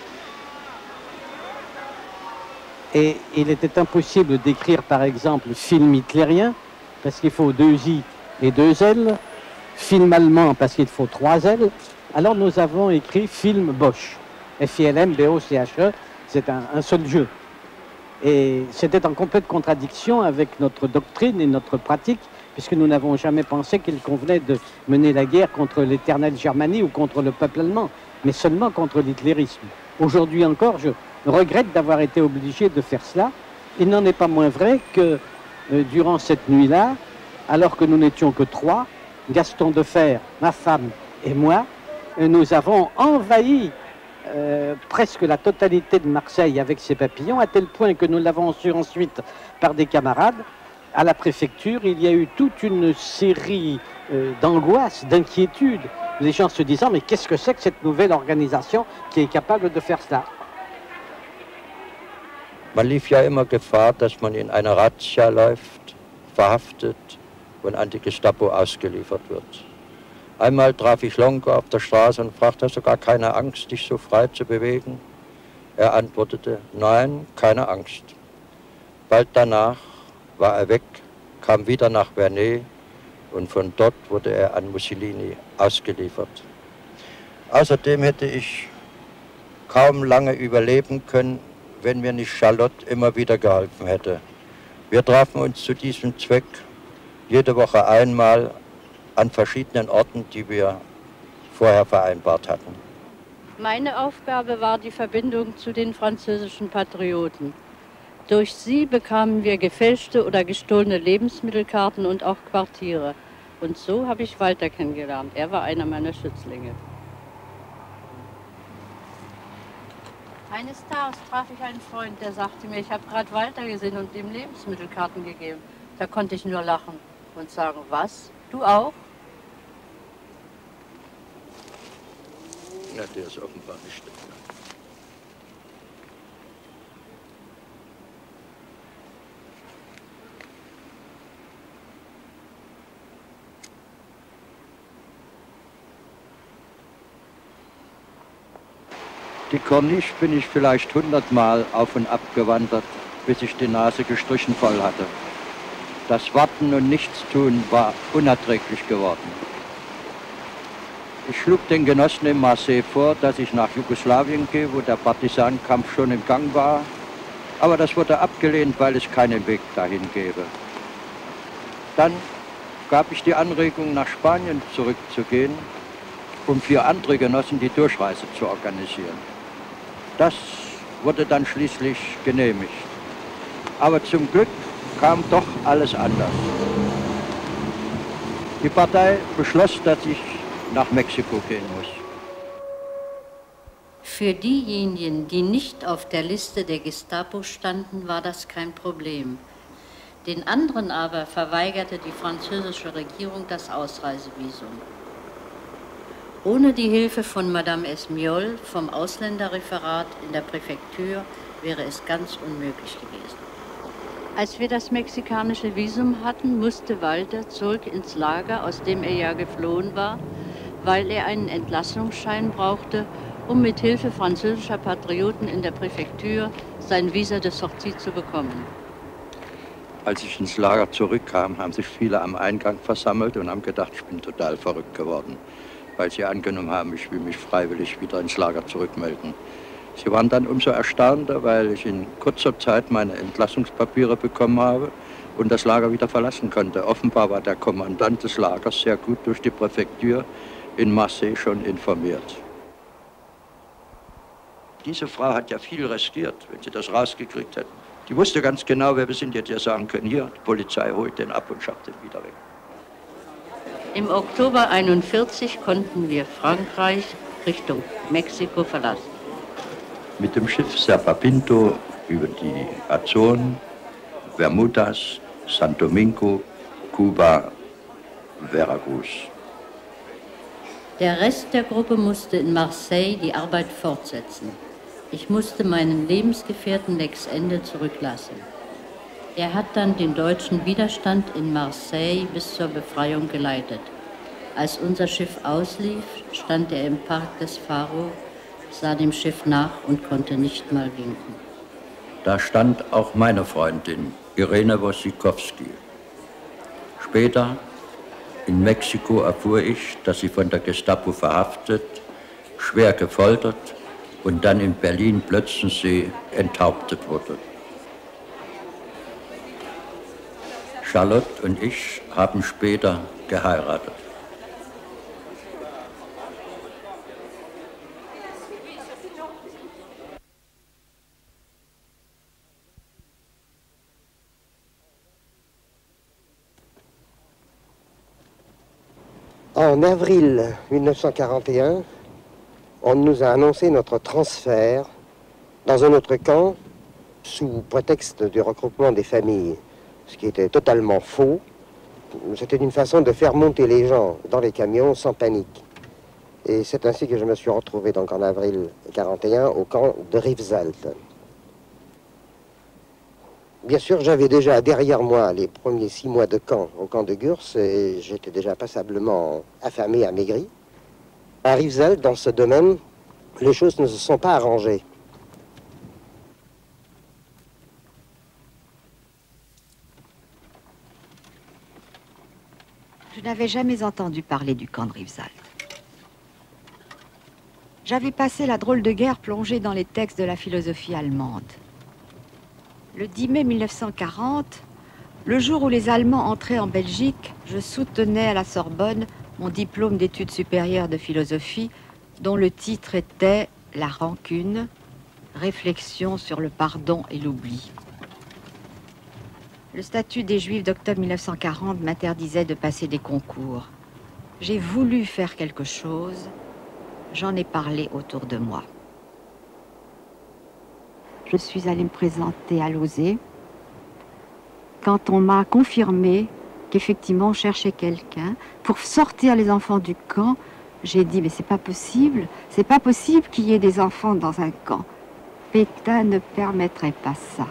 Et il était impossible d'écrire, par exemple, film hitlérien, parce qu'il faut 2 I et 2 L. film allemand parce qu'il faut 3 L, alors nous avons écrit film Bosch. F-I-L-M, B-O-C-H-E, c'est un seul jeu. Et c'était en complète contradiction avec notre doctrine et notre pratique, puisque nous n'avons jamais pensé qu'il convenait de mener la guerre contre l'éternelle Germanie ou contre le peuple allemand, mais seulement contre l'hitlérisme. Aujourd'hui encore, je regrette d'avoir été obligé de faire cela. Il n'en est pas moins vrai que durant cette nuit-là, alors que nous n'étions que 3, Gaston Defferre, ma femme et moi, nous avons envahi presque la totalité de Marseille avec ces papillons, à tel point que nous l'avons su ensuite par des camarades. À la préfecture, il y a eu toute une série d'angoisses, d'inquiétudes. Les gens se disant, mais qu'est-ce que c'est que cette nouvelle organisation qui est capable de faire cela? Man lief ja immer Gefahr, dass man in eine Razzia läuft, verhaftet und an die Gestapo ausgeliefert wird. Einmal traf ich Longo auf der Straße und fragte, hast du gar keine Angst, dich so frei zu bewegen? Er antwortete, nein, keine Angst. Bald danach war er weg, kam wieder nach Vernet und von dort wurde er an Mussolini ausgeliefert. Außerdem hätte ich kaum lange überleben können, wenn mir nicht Charlotte immer wieder geholfen hätte. Wir trafen uns zu diesem Zweck jede Woche einmal an verschiedenen Orten, die wir vorher vereinbart hatten. Meine Aufgabe war die Verbindung zu den französischen Patrioten. Durch sie bekamen wir gefälschte oder gestohlene Lebensmittelkarten und auch Quartiere. Und so habe ich Walter kennengelernt. Er war einer meiner Schützlinge. Eines Tages traf ich einen Freund, der sagte mir, ich habe gerade Walter gesehen und ihm Lebensmittelkarten gegeben. Da konnte ich nur lachen und sagen, was? Du auch? Ja, der ist offenbar nicht. Die Corniche bin ich vielleicht 100 Mal auf und ab gewandert, bis ich die Nase gestrichen voll hatte. Das Warten und Nichtstun war unerträglich geworden. Ich schlug den Genossen in Marseille vor, dass ich nach Jugoslawien gehe, wo der Partisanenkampf schon im Gang war. Aber das wurde abgelehnt, weil es keinen Weg dahin gäbe. Dann gab ich die Anregung, nach Spanien zurückzugehen, um 4 andere Genossen die Durchreise zu organisieren. Das wurde dann schließlich genehmigt. Aber zum Glück kam doch alles anders. Die Partei beschloss, dass ich nach Mexiko gehen muss. Für diejenigen, die nicht auf der Liste der Gestapo standen, war das kein Problem. Den anderen aber verweigerte die französische Regierung das Ausreisevisum. Ohne die Hilfe von Madame Esmiol vom Ausländerreferat in der Präfektur wäre es ganz unmöglich gewesen. Als wir das mexikanische Visum hatten, musste Walter zurück ins Lager, aus dem er ja geflohen war, weil er einen Entlassungsschein brauchte, um mit Hilfe französischer Patrioten in der Präfektur sein Visa de Sortie zu bekommen. Als ich ins Lager zurückkam, haben sich viele am Eingang versammelt und haben gedacht, ich bin total verrückt geworden, weil sie angenommen haben, ich will mich freiwillig wieder ins Lager zurückmelden. Sie waren dann umso erstaunter, weil ich in kurzer Zeit meine Entlassungspapiere bekommen habe und das Lager wieder verlassen konnte. Offenbar war der Kommandant des Lagers sehr gut durch die Präfektur in Marseille schon informiert. Diese Frau hat ja viel riskiert, wenn sie das rausgekriegt hätte. Die wusste ganz genau, wer wir sind, die hätte ja sagen können, hier, die Polizei holt den ab und schafft den wieder weg. Im Oktober 1941 konnten wir Frankreich Richtung Mexiko verlassen. Mit dem Schiff Serpa Pinto über die Azoren, Bermudas, San Domingo, Kuba, Veracruz. Der Rest der Gruppe musste in Marseille die Arbeit fortsetzen. Ich musste meinen Lebensgefährten Lex Ende zurücklassen. Er hat dann den deutschen Widerstand in Marseille bis zur Befreiung geleitet. Als unser Schiff auslief, stand er im Park des Faro, sah dem Schiff nach und konnte nicht mal winken. Da stand auch meine Freundin, Irene Wossikowski. Später, In Mexiko erfuhr ich, dass sie von der Gestapo verhaftet, schwer gefoltert und dann in Berlin-Plötzensee enthauptet wurde. Charlotte und ich haben später geheiratet. En avril 1941, on nous a annoncé notre transfert dans un autre camp sous prétexte du regroupement des familles, ce qui était totalement faux. C'était une façon de faire monter les gens dans les camions sans panique. Et c'est ainsi que je me suis retrouvé donc en avril 1941 au camp de Rivesaltes. Bien sûr, j'avais déjà derrière moi les premiers 6 mois de camp au camp de Gurs et j'étais déjà passablement affamé, amaigri. À Rivesaltes, dans ce domaine, les choses ne se sont pas arrangées. Je n'avais jamais entendu parler du camp de Rivesaltes. J'avais passé la drôle de guerre plongée dans les textes de la philosophie allemande. Le 10 mai 1940, le jour où les Allemands entraient en Belgique, je soutenais à la Sorbonne mon diplôme d'études supérieures de philosophie, dont le titre était « La rancune, réflexion sur le pardon et l'oubli ». Le statut des Juifs d'octobre 1940 m'interdisait de passer des concours. J'ai voulu faire quelque chose, j'en ai parlé autour de moi. Je suis allée me présenter à Lausée. Quand on m'a confirmé qu'effectivement on cherchait quelqu'un pour sortir les enfants du camp, j'ai dit mais c'est pas possible qu'il y ait des enfants dans un camp. Pétain ne permettrait pas ça.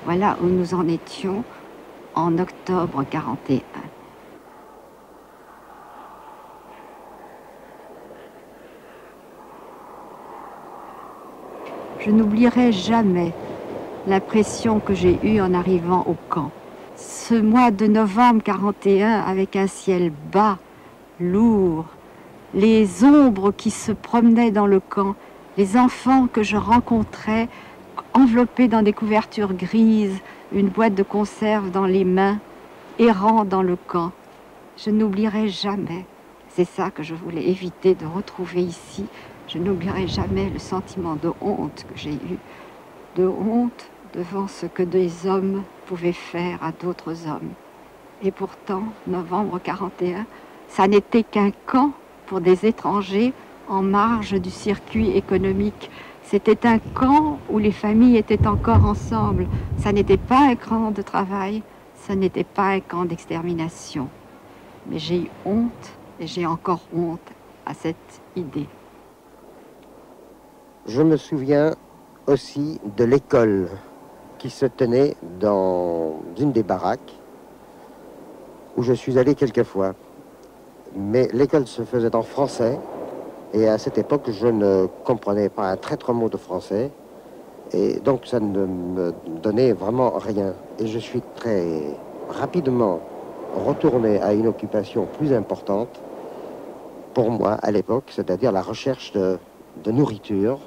Voilà où nous en étions en octobre 1941. Je n'oublierai jamais l'impression que j'ai eue en arrivant au camp. Ce mois de novembre 1941, avec un ciel bas, lourd, les ombres qui se promenaient dans le camp, les enfants que je rencontrais enveloppés dans des couvertures grises, une boîte de conserve dans les mains, errant dans le camp. Je n'oublierai jamais, c'est ça que je voulais éviter de retrouver ici, je n'oublierai jamais le sentiment de honte que j'ai eu, de honte devant ce que des hommes pouvaient faire à d'autres hommes. Et pourtant, novembre 1941, ça n'était qu'un camp pour des étrangers en marge du circuit économique. C'était un camp où les familles étaient encore ensemble. Ça n'était pas un camp de travail, ça n'était pas un camp d'extermination. Mais j'ai eu honte, et j'ai encore honte à cette idée. Je me souviens aussi de l'école qui se tenait dans une des baraques où je suis allé quelques fois. Mais l'école se faisait en français et à cette époque je ne comprenais pas un traître mot de français et donc ça ne me donnait vraiment rien. Et je suis très rapidement retourné à une occupation plus importante pour moi à l'époque, c'est-à-dire la recherche de nourriture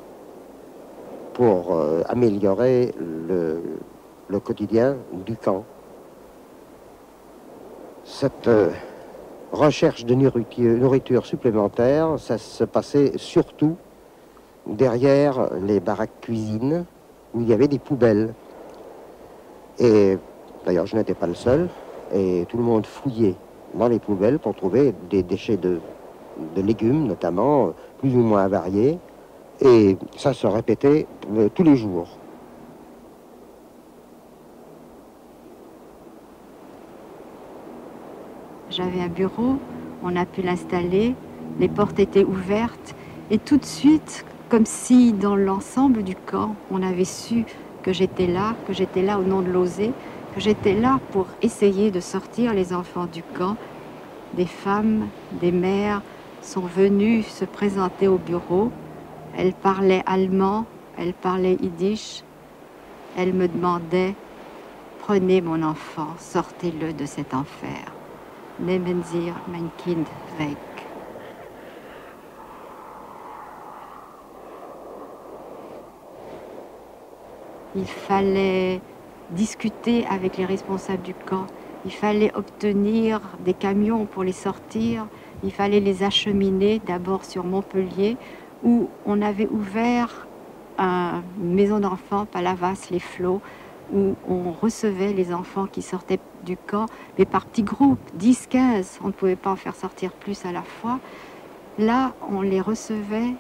pour améliorer le quotidien du camp. Cette recherche de nourriture supplémentaire, ça se passait surtout derrière les baraques cuisines où il y avait des poubelles. Et d'ailleurs, je n'étais pas le seul, et tout le monde fouillait dans les poubelles pour trouver des déchets de légumes, notamment, plus ou moins variés. Et ça se répétait tous les jours. J'avais un bureau, on a pu l'installer, les portes étaient ouvertes et tout de suite, comme si dans l'ensemble du camp, on avait su que j'étais là au nom de Lausée, que j'étais là pour essayer de sortir les enfants du camp. Des femmes, des mères sont venues se présenter au bureau. Elles parlaient allemand, elles parlaient yiddish. Elles me demandaient « Prenez mon enfant, sortez-le de cet enfer ». Nehmen Sie mein Kind weg. Il fallait discuter avec les responsables du camp. Il fallait obtenir des camions pour les sortir. Il fallait les acheminer d'abord sur Montpellier, où on avait ouvert une maison d'enfants, Palavas-les-Flots, où on recevait les enfants qui sortaient du camp, mais par petits groupes, 10, 15. On ne pouvait pas en faire sortir plus à la fois. Là, on les recevait,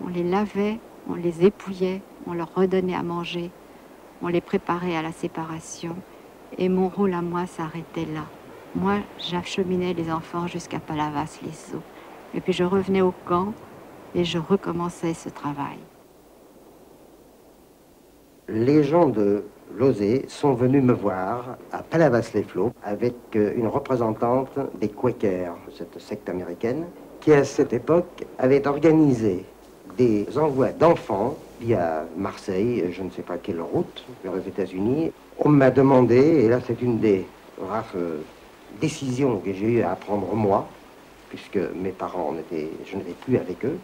on les lavait, on les épouillait, on leur redonnait à manger. On les préparait à la séparation et mon rôle à moi s'arrêtait là. Moi, j'acheminais les enfants jusqu'à Palavas-les-Eaux. Et puis je revenais au camp et je recommençais ce travail. Les gens de Lausée sont venus me voir à Palavas-les-Flots avec une représentante des Quakers, cette secte américaine, qui à cette époque avait organisé des envois d'enfants via Marseille, je ne sais pas quelle route, vers les États-Unis. On m'a demandé, et là c'est une des rares décisions que j'ai eu à prendre moi, puisque mes parents, je n'étais plus avec eux,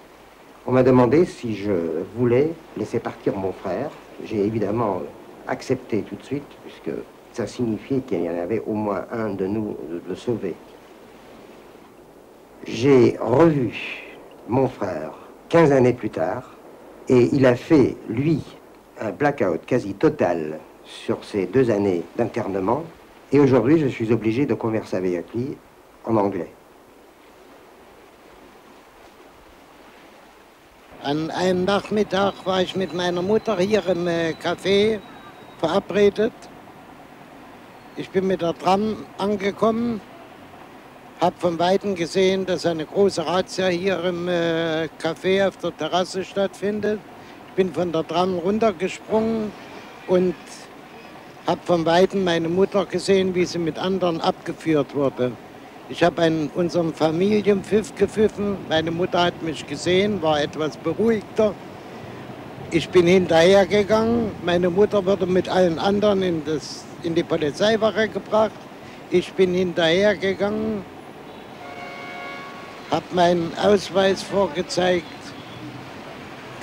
on m'a demandé si je voulais laisser partir mon frère. J'ai évidemment accepté tout de suite, puisque ça signifiait qu'il y en avait au moins un de nous de sauver. J'ai revu mon frère 15 années plus tard, et il a fait, lui, un blackout quasi total sur ces 2 années d'internement. Et aujourd'hui, je suis obligé de converser avec lui en anglais. An einem Nachmittag war ich mit meiner Mutter hier im Café verabredet. Ich bin mit der Tram angekommen, habe von Weitem gesehen, dass eine große Razzia hier im Café auf der Terrasse stattfindet. Ich bin von der Tram runtergesprungen und habe von Weitem meine Mutter gesehen, wie sie mit anderen abgeführt wurde. Ich habe unseren Familienpfiff gepfiffen. Meine Mutter hat mich gesehen, war etwas beruhigter. Ich bin hinterhergegangen. Meine Mutter wurde mit allen anderen in die Polizeiwache gebracht. Ich bin hinterhergegangen, habe meinen Ausweis vorgezeigt,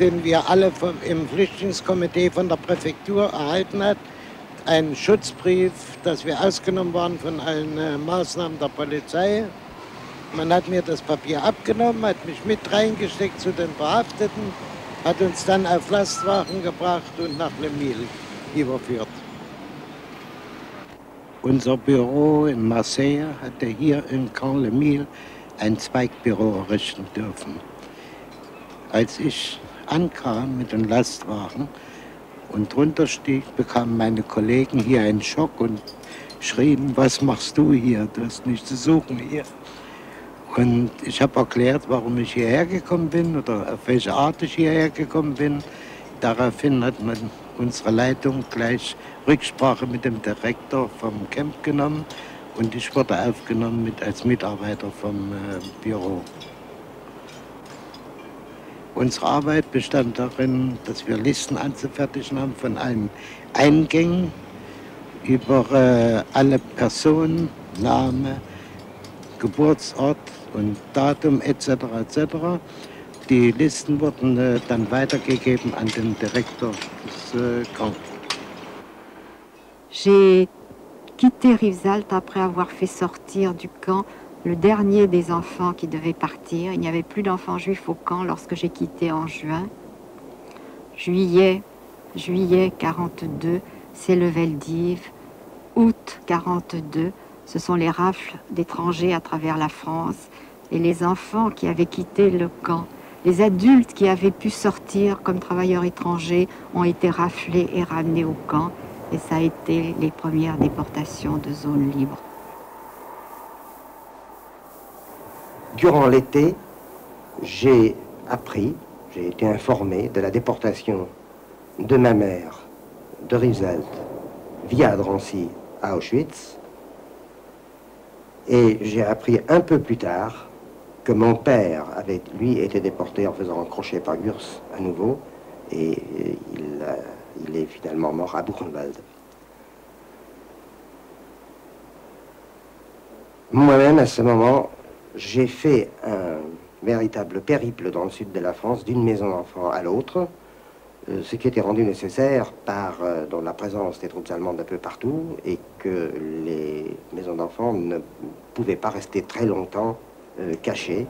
den wir alle im Flüchtlingskomitee von der Präfektur erhalten haben. Einen Schutzbrief, dass wir ausgenommen waren von allen Maßnahmen der Polizei. Man hat mir das Papier abgenommen, hat mich mit reingesteckt zu den Verhafteten, hat uns dann auf Lastwagen gebracht und nach Le Mille überführt. Unser Büro in Marseille hatte hier in Camp Le Mille ein Zweigbüro errichten dürfen. Als ich ankam mit den Lastwagen und drunter stieg, bekamen meine Kollegen hier einen Schock und schrien, was machst du hier? Du hast nichts zu suchen hier. Und ich habe erklärt, warum ich hierher gekommen bin oder auf welche Art ich hierher gekommen bin. Daraufhin hat man unsere Leitung gleich Rücksprache mit dem Direktor vom Camp genommen und ich wurde aufgenommen als Mitarbeiter vom Büro. Unsere Arbeit bestand darin, dass wir Listen anzufertigen haben von allen Eingängen über alle Personen, Name, Geburtsort und Datum etc. etc. Die Listen wurden dann weitergegeben an den Direktor des Camps. J'ai quitté Rivesaltes après avoir fait sortir du camp le dernier des enfants qui devait partir. Il n'y avait plus d'enfants juifs au camp lorsque j'ai quitté en juin. Juillet 42, c'est le Veldiv. Août 42, ce sont les rafles d'étrangers à travers la France. Et les enfants qui avaient quitté le camp, les adultes qui avaient pu sortir comme travailleurs étrangers ont été raflés et ramenés au camp. Et ça a été les premières déportations de zones libres. Durant l'été, j'ai été informé de la déportation de ma mère de Rivesaltes via Drancy à Auschwitz. Et j'ai appris un peu plus tard que mon père avait, lui, été déporté en faisant un crochet par Gurs à nouveau. Et il est finalement mort à Buchenwald. Moi-même, à ce moment, j'ai fait un véritable périple dans le sud de la France, d'une maison d'enfants à l'autre, ce qui était rendu nécessaire par dans la présence des troupes allemandes un peu partout, et que les maisons d'enfants ne pouvaient pas rester très longtemps cachées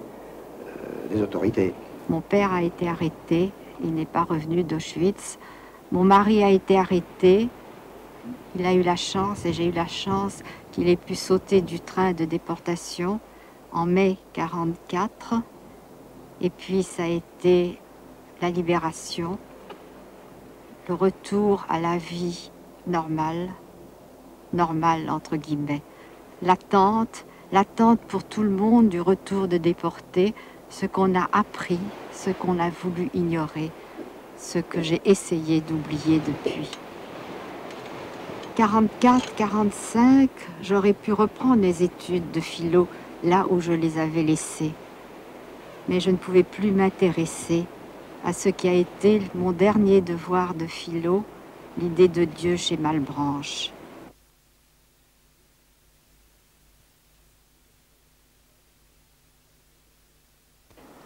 des autorités. Mon père a été arrêté, il n'est pas revenu d'Auschwitz. Mon mari a été arrêté, il a eu la chance, et j'ai eu la chance, qu'il ait pu sauter du train de déportation en mai 1944. Et puis ça a été la libération, le retour à la vie normale entre guillemets. L'attente pour tout le monde du retour de déportés, ce qu'on a appris, ce qu'on a voulu ignorer, ce que j'ai essayé d'oublier depuis. 44, 45, j'aurais pu reprendre mes études de philo là où je les avais laissées. Mais je ne pouvais plus m'intéresser à ce qui a été mon dernier devoir de philo, l'idée de Dieu chez Malebranche.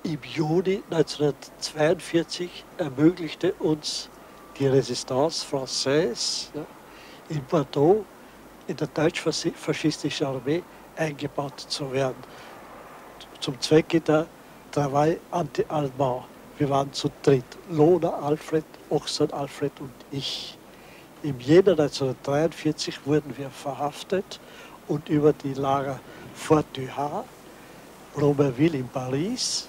Im Juni 1942 ermöglichte uns die Résistance française, ja, in Bordeaux in der deutsch-faschistischen Armee eingebaut zu werden, zum Zwecke der Travail anti-allemand. Wir waren zu dritt, Lohner Alfred, Ochsen Alfred und ich. Im Jänner 1943 wurden wir verhaftet und über die Lager Fort du Ha, Romainville in Paris,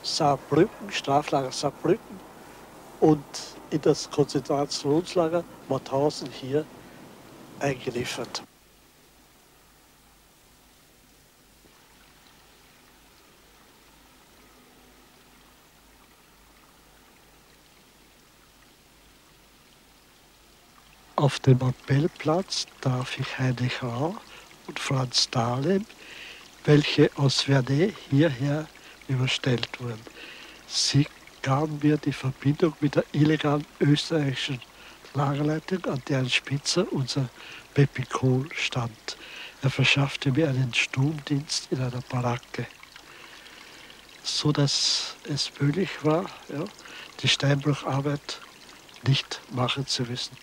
Saarbrücken, Straflager Saarbrücken und in das Konzentrationslager Mauthausen hier eingeliefert. Auf dem Appellplatz traf ich Heinrich Rau und Franz Dahlem, welche aus Vernet hierher überstellt wurden. Sie gaben mir die Verbindung mit der illegalen österreichischen Lagerleitung, an deren Spitze unser Peppi Kohl stand. Er verschaffte mir einen Sturmdienst in einer Baracke, so dass es möglich war, ja, die Steinbrucharbeit nicht machen zu müssen.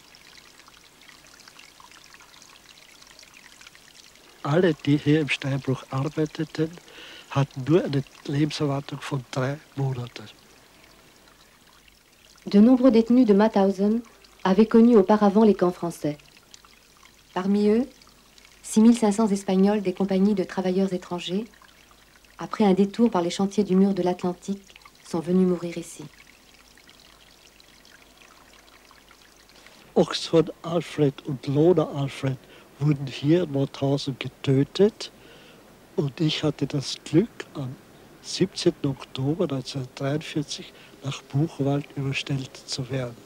Alle, die hier im Steinbruch arbeiteten, hatten nur eine Lebenserwartung von 3 Monaten. De nombreux détenus de Mauthausen avaient connu auparavant les camps français. Parmi eux, 6500 Espagnols des compagnies de travailleurs étrangers, après un détour par les chantiers du mur de l'Atlantique, sont venus mourir ici. Oxford Alfred und Lohner Alfred wurden hier in Mauthausen getötet und ich hatte das Glück, am 17. Oktober 1943 nach Buchenwald überstellt zu werden.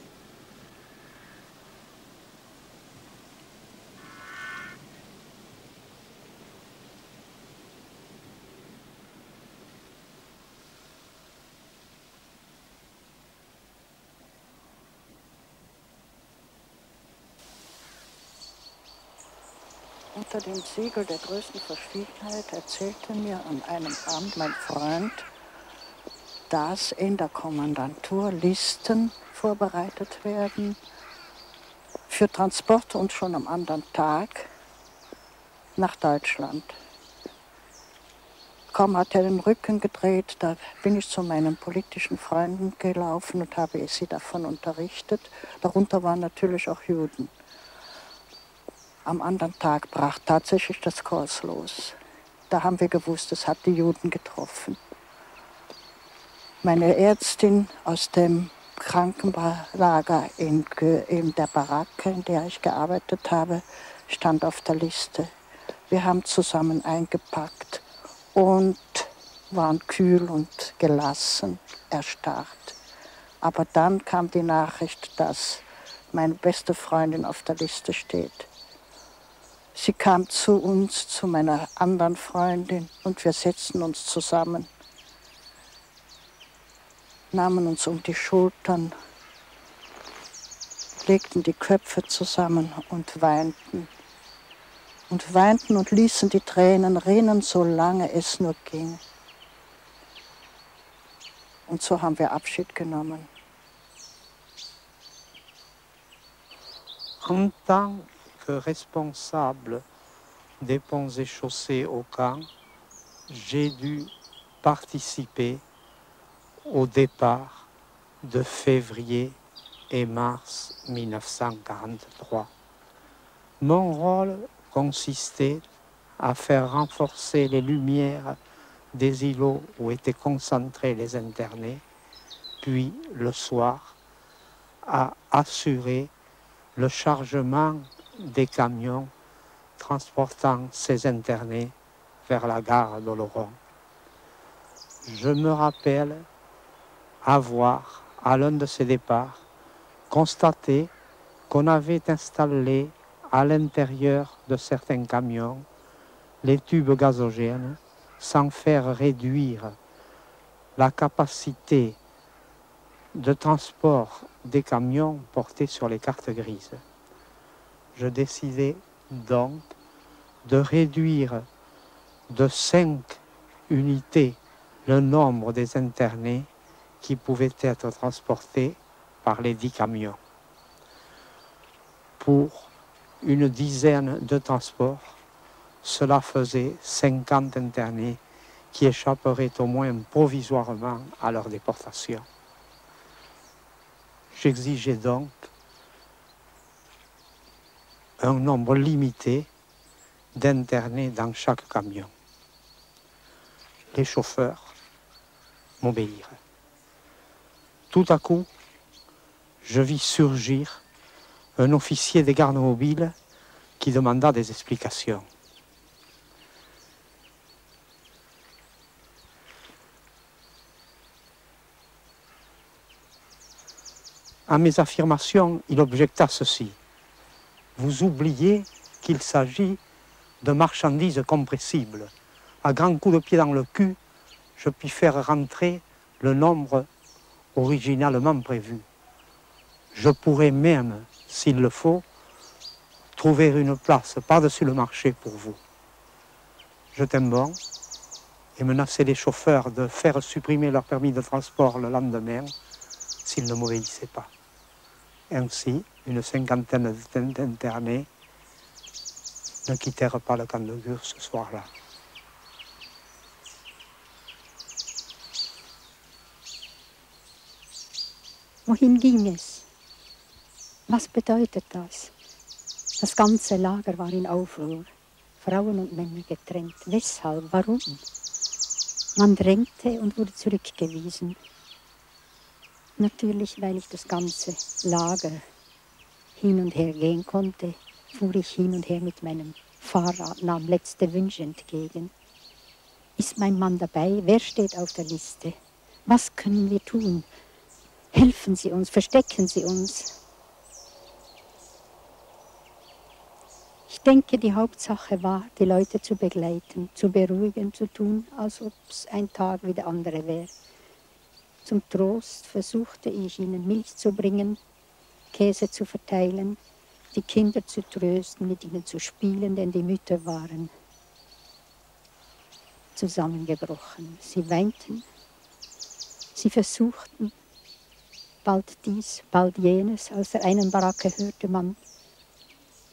Unter dem Siegel der größten Verschwiegenheit erzählte mir an einem Abend mein Freund, dass in der Kommandantur Listen vorbereitet werden für Transporte und schon am anderen Tag nach Deutschland. Kaum hat er den Rücken gedreht, da bin ich zu meinen politischen Freunden gelaufen und habe sie davon unterrichtet. Darunter waren natürlich auch Juden. Am anderen Tag brach tatsächlich das Chaos los. Da haben wir gewusst, es hat die Juden getroffen. Meine Ärztin aus dem Krankenlager in der Baracke, in der ich gearbeitet habe, stand auf der Liste. Wir haben zusammen eingepackt und waren kühl und gelassen, erstarrt. Aber dann kam die Nachricht, dass meine beste Freundin auf der Liste steht. Sie kam zu uns, zu meiner anderen Freundin, und wir setzten uns zusammen, nahmen uns um die Schultern, legten die Köpfe zusammen und weinten. und weinten und ließen die Tränen rinnen, solange es nur ging. Und so haben wir Abschied genommen. En tant que responsable des ponts et chaussées au camp, j'ai dû participer au départ de février et mars 1943. Mon rôle consistait à faire renforcer les lumières des îlots où étaient concentrés les internés, puis le soir, à assurer le chargement des camions transportant ces internés vers la gare d'Oloron. Je me rappelle avoir, à l'un de ces départs, constaté qu'on avait installé à l'intérieur de certains camions les tubes gazogènes sans faire réduire la capacité de transport des camions portés sur les cartes grises. Je décidai donc de réduire de 5 unités le nombre des internés qui pouvaient être transportés par les 10 camions. Pour une dizaine de transports, cela faisait 50 internés qui échapperaient au moins provisoirement à leur déportation. J'exigeais donc un nombre limité d'internés dans chaque camion. Les chauffeurs m'obéirent. Tout à coup, je vis surgir un officier des gardes mobiles qui demanda des explications. À mes affirmations, il objecta ceci. Vous oubliez qu'il s'agit de marchandises compressibles. À grands coups de pied dans le cul, je puis faire rentrer le nombre originalement prévu. Je pourrais même, s'il le faut, trouver une place par-dessus le marché pour vous. Je tins bon et menaçai les chauffeurs de faire supprimer leur permis de transport le lendemain s'ils ne m'obéissaient pas. Ainsi, une cinquantaine d'internés ne quittèrent pas le camp de Gurs ce soir-là. Wohin ging es? Was bedeutet das? Das ganze Lager war in Aufruhr. Frauen und Männer getrennt. Weshalb? Warum? Man drängte und wurde zurückgewiesen. Natürlich, weil ich das ganze Lager hin und her gehen konnte, fuhr ich hin und her mit meinem Fahrrad, nahm letzte Wünsche entgegen. Ist mein Mann dabei? Wer steht auf der Liste? Was können wir tun? Helfen Sie uns, verstecken Sie uns. Ich denke, die Hauptsache war, die Leute zu begleiten, zu beruhigen, zu tun, als ob es ein Tag wie der andere wäre. Zum Trost versuchte ich ihnen Milch zu bringen, Käse zu verteilen, die Kinder zu trösten, mit ihnen zu spielen, denn die Mütter waren zusammengebrochen. Sie weinten, sie versuchten, bald dies, bald jenes. Aus der einen Baracke hörte man,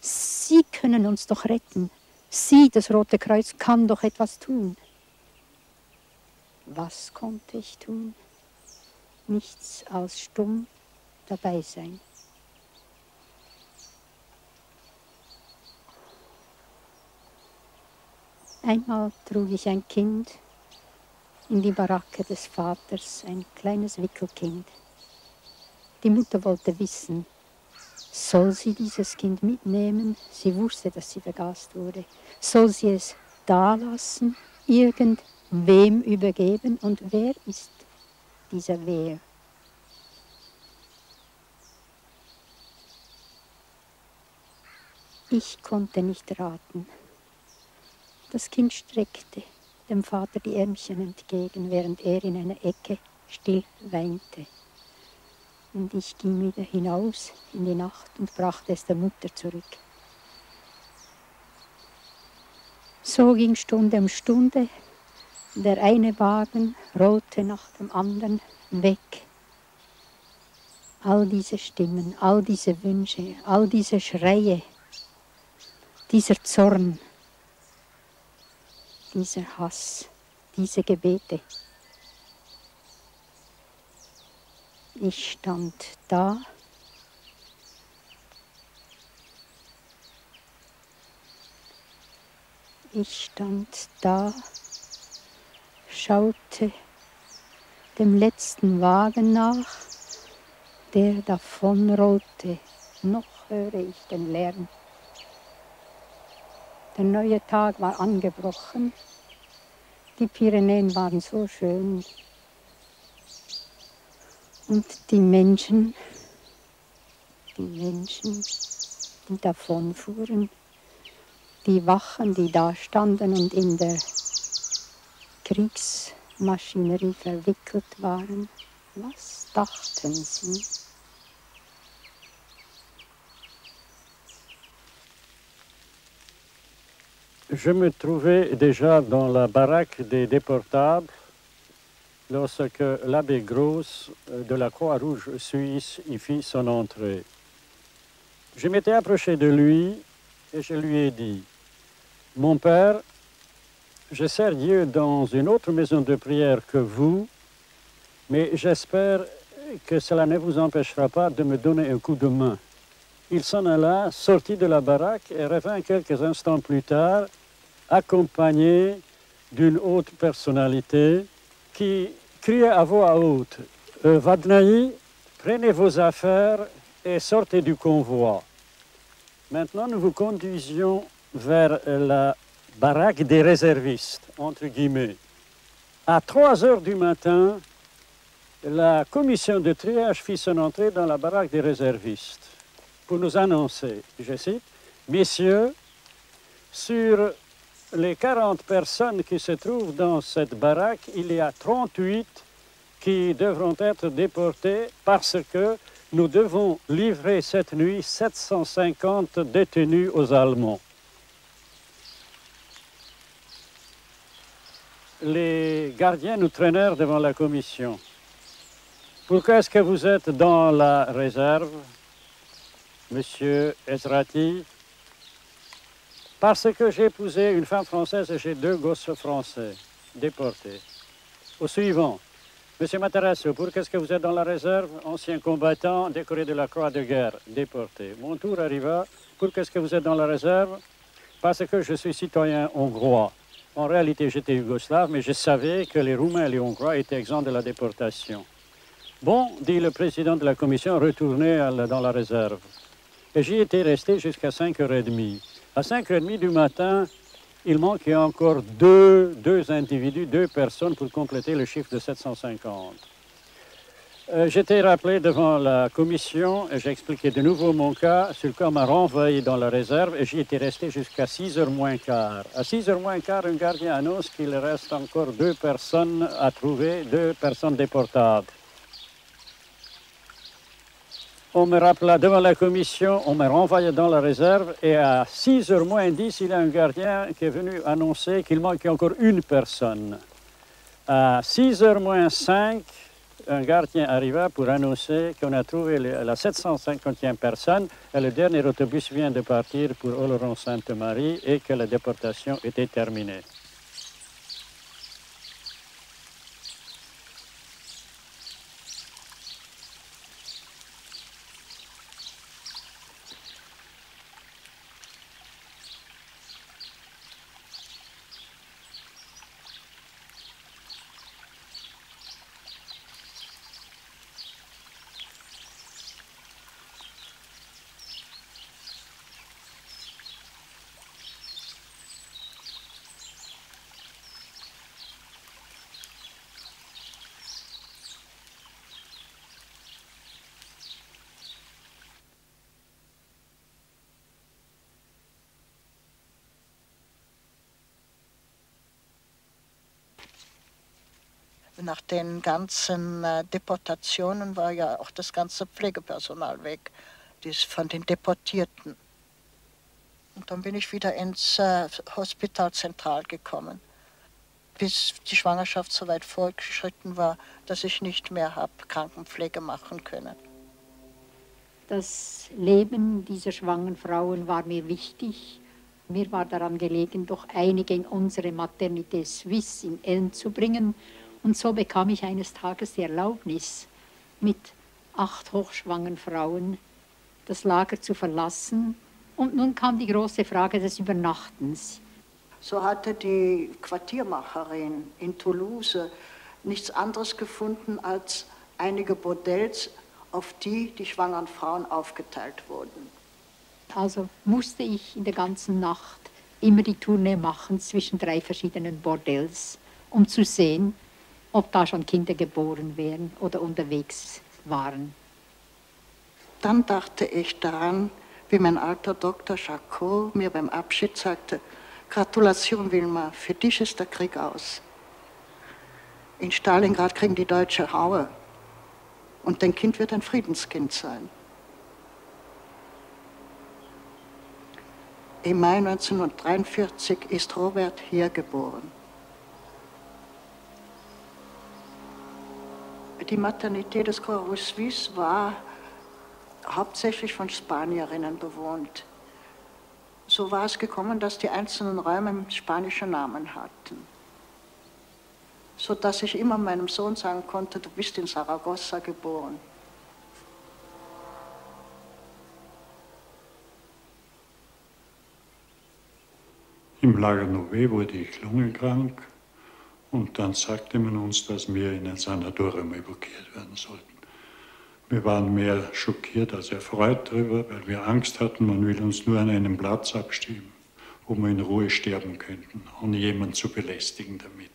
Sie können uns doch retten. Sie, das Rote Kreuz, kann doch etwas tun. Was konnte ich tun? Nichts als stumm dabei sein. Einmal trug ich ein Kind in die Baracke des Vaters, ein kleines Wickelkind. Die Mutter wollte wissen, soll sie dieses Kind mitnehmen? Sie wusste, dass sie vergast wurde. Soll sie es dalassen, irgendwem übergeben? Und wer ist dieser Wer? Ich konnte nicht raten. Das Kind streckte dem Vater die Ärmchen entgegen, während er in einer Ecke still weinte. Und ich ging wieder hinaus in die Nacht und brachte es der Mutter zurück. So ging Stunde um Stunde. Der eine Wagen rollte nach dem anderen weg. All diese Stimmen, all diese Wünsche, all diese Schreie, dieser Zorn, dieser Hass, diese Gebete. Ich stand da. Ich stand da, schaute dem letzten Wagen nach, der davonrollte. Noch höre ich den Lärm. Der neue Tag war angebrochen. Die Pyrenäen waren so schön. Und die Menschen, die davonfuhren, die Wachen, die da standen und in der Kriegsmaschinerie verwickelt waren, was dachten sie? Je me trouvais déjà dans la baraque des déportables lorsque l'abbé Gross de la Croix-Rouge suisse y fit son entrée. Je m'étais approché de lui et je lui ai dit: mon père, je sers Dieu dans une autre maison de prière que vous, mais j'espère que cela ne vous empêchera pas de me donner un coup de main. Il s'en alla, sortit de la baraque et revint quelques instants plus tard, accompagné d'une haute personnalité qui criait à voix haute: Vadnaï, prenez vos affaires et sortez du convoi. Maintenant, nous vous conduisions vers la baraque des réservistes, entre guillemets. À 3 heures du matin, la commission de triage fit son entrée dans la baraque des réservistes pour nous annoncer, je cite: messieurs, sur les 40 personnes qui se trouvent dans cette baraque, il y a 38 qui devront être déportées parce que nous devons livrer cette nuit 750 détenus aux Allemands. Les gardiens nous traînèrent devant la commission. Pourquoi est-ce que vous êtes dans la réserve, monsieur Ezrati? Parce que j'ai épousé une femme française et j'ai 2 gosses français déportés. Au suivant, monsieur Matarasso, pourquoi est-ce que vous êtes dans la réserve? Ancien combattant, décoré de la Croix de guerre, déporté. Mon tour arriva. Pourquoi est-ce que vous êtes dans la réserve? Parce que je suis citoyen hongrois. En réalité, j'étais yougoslave, mais je savais que les Roumains et les Hongrois étaient exempts de la déportation. Bon, dit le président de la commission, retournez dans la réserve. Et j'y étais resté jusqu'à 5h30. À 5h30 du matin, il manquait encore deux individus, 2 personnes pour compléter le chiffre de 750. J'étais rappelé devant la commission et j'ai expliqué de nouveau mon cas, sur quoi on m'a renvoyé dans la réserve et j'y étais resté jusqu'à 6h moins quart. À 6h moins quart, un gardien annonce qu'il reste encore 2 personnes à trouver, 2 personnes déportables. On me rappela devant la commission, on m'a renvoyé dans la réserve et à 6h moins 10, il y a un gardien qui est venu annoncer qu'il manquait encore 1 personne. À 6h moins 5, un gardien arriva pour annoncer qu'on a trouvé la 750e personne et le dernier autobus vient de partir pour Oloron-Sainte-Marie et que la déportation était terminée. Nach den ganzen Deportationen war ja auch das ganze Pflegepersonal weg, von den Deportierten. Und dann bin ich wieder ins Hospital Zentral gekommen, bis die Schwangerschaft so weit fortgeschritten war, dass ich nicht mehr habe Krankenpflege machen können. Das Leben dieser schwangeren Frauen war mir wichtig. Mir war daran gelegen, doch einige in unsere Maternité Suisse in Elm zu bringen. Und so bekam ich eines Tages die Erlaubnis, mit 8 hochschwangeren Frauen das Lager zu verlassen. Und nun kam die große Frage des Übernachtens. So hatte die Quartiermacherin in Toulouse nichts anderes gefunden als einige Bordells, auf die die schwangeren Frauen aufgeteilt wurden. Also musste ich in der ganzen Nacht immer die Tournee machen zwischen 3 verschiedenen Bordells, um zu sehen, ob da schon Kinder geboren wären oder unterwegs waren. Dann dachte ich daran, wie mein alter Dr. Jacot mir beim Abschied sagte: Gratulation, Wilma, für dich ist der Krieg aus. In Stalingrad kriegen die Deutsche Haue und dein Kind wird ein Friedenskind sein. Im Mai 1943 ist Robert hier geboren. Die Maternité des Croix Rouge Suisse war hauptsächlich von Spanierinnen bewohnt. So war es gekommen, dass die einzelnen Räume spanische Namen hatten. So dass ich immer meinem Sohn sagen konnte: Du bist in Saragossa geboren. Im Lager Nové wurde ich lungenkrank und dann sagte man uns, dass wir in ein Sanatorium evakuiert werden sollten. Wir waren mehr schockiert als erfreut darüber, weil wir Angst hatten, man will uns nur an einem Platz abschieben, wo wir in Ruhe sterben könnten, ohne jemanden zu belästigen damit.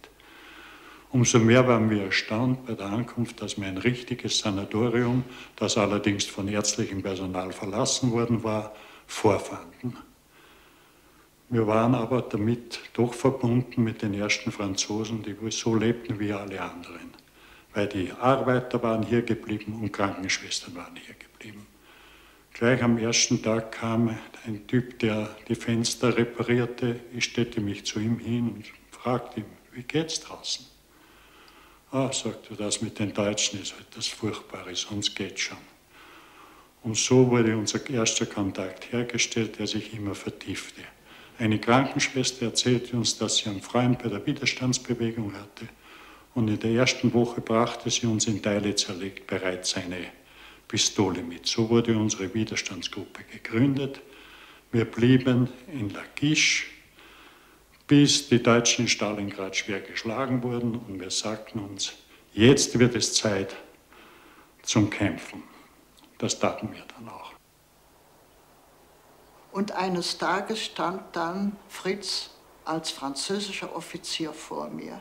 Umso mehr waren wir erstaunt bei der Ankunft, dass wir ein richtiges Sanatorium, das allerdings von ärztlichem Personal verlassen worden war, vorfanden. Wir waren aber damit doch verbunden mit den ersten Franzosen, die wohl so lebten wie alle anderen. Weil die Arbeiter waren hier geblieben und Krankenschwestern waren hier geblieben. Gleich am ersten Tag kam ein Typ, der die Fenster reparierte. Ich stellte mich zu ihm hin und fragte ihn: Wie geht's draußen? Ah, sagte, das mit den Deutschen ist halt das Furchtbare, sonst geht's schon. Und so wurde unser erster Kontakt hergestellt, der sich immer vertiefte. Eine Krankenschwester erzählte uns, dass sie einen Freund bei der Widerstandsbewegung hatte. Und in der ersten Woche brachte sie uns in Teile zerlegt bereits eine Pistole mit. So wurde unsere Widerstandsgruppe gegründet. Wir blieben in Lachish, bis die Deutschen in Stalingrad schwer geschlagen wurden. Und wir sagten uns, jetzt wird es Zeit zum Kämpfen. Das taten wir dann auch. Und eines Tages stand dann Fritz als französischer Offizier vor mir.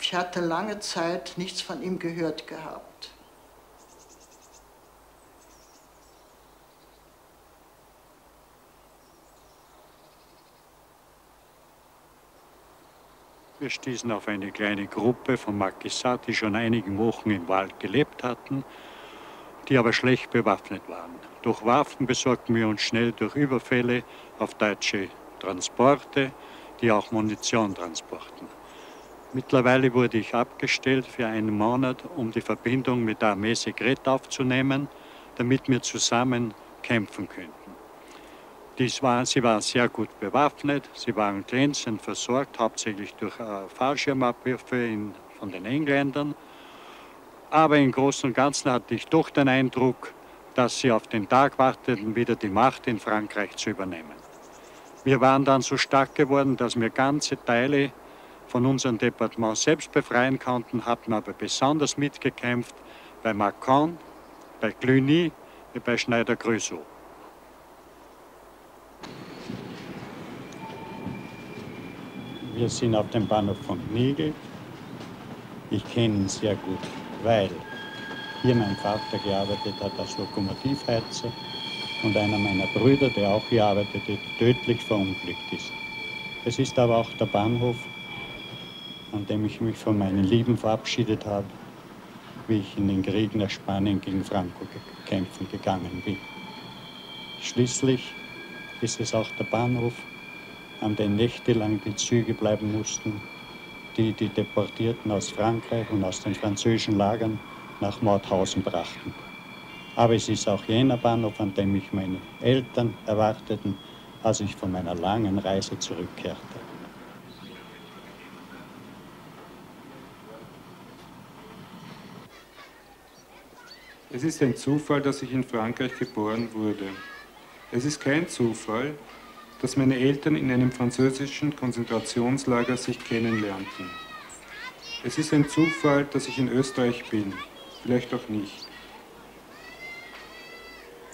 Ich hatte lange Zeit nichts von ihm gehört gehabt. Wir stießen auf eine kleine Gruppe von Maquisards, die schon einige Wochen im Wald gelebt hatten, die aber schlecht bewaffnet waren. Durch Waffen besorgten wir uns schnell durch Überfälle auf deutsche Transporte, die auch Munition transporten. Mittlerweile wurde ich abgestellt für einen Monat, um die Verbindung mit der Armee Secrète aufzunehmen, damit wir zusammen kämpfen könnten. Sie waren sehr gut bewaffnet, sie waren glänzend versorgt, hauptsächlich durch Fallschirmabwürfe von den Engländern. Aber im Großen und Ganzen hatte ich doch den Eindruck, dass sie auf den Tag warteten, wieder die Macht in Frankreich zu übernehmen. Wir waren dann so stark geworden, dass wir ganze Teile von unserem Departement selbst befreien konnten, hatten aber besonders mitgekämpft bei Mâcon, bei Cluny und bei Schneider-Creusot. Wir sind auf dem Bahnhof von Gnigl. Ich kenne ihn sehr gut, weil hier mein Vater gearbeitet hat als Lokomotivheizer und einer meiner Brüder, der auch hier arbeitete, tödlich verunglückt ist. Es ist aber auch der Bahnhof, an dem ich mich von meinen Lieben verabschiedet habe, wie ich in den Krieg nach Spanien gegen Franco kämpfen gegangen bin. Schließlich ist es auch der Bahnhof, an den nächtelang die Züge bleiben mussten, die die Deportierten aus Frankreich und aus den französischen Lagern nach Mauthausen brachten. Aber es ist auch jener Bahnhof, an dem mich meine Eltern erwarteten, als ich von meiner langen Reise zurückkehrte. Es ist ein Zufall, dass ich in Frankreich geboren wurde. Es ist kein Zufall, dass meine Eltern in einem französischen Konzentrationslager sich kennenlernten. Es ist ein Zufall, dass ich in Österreich bin. Vielleicht auch nicht.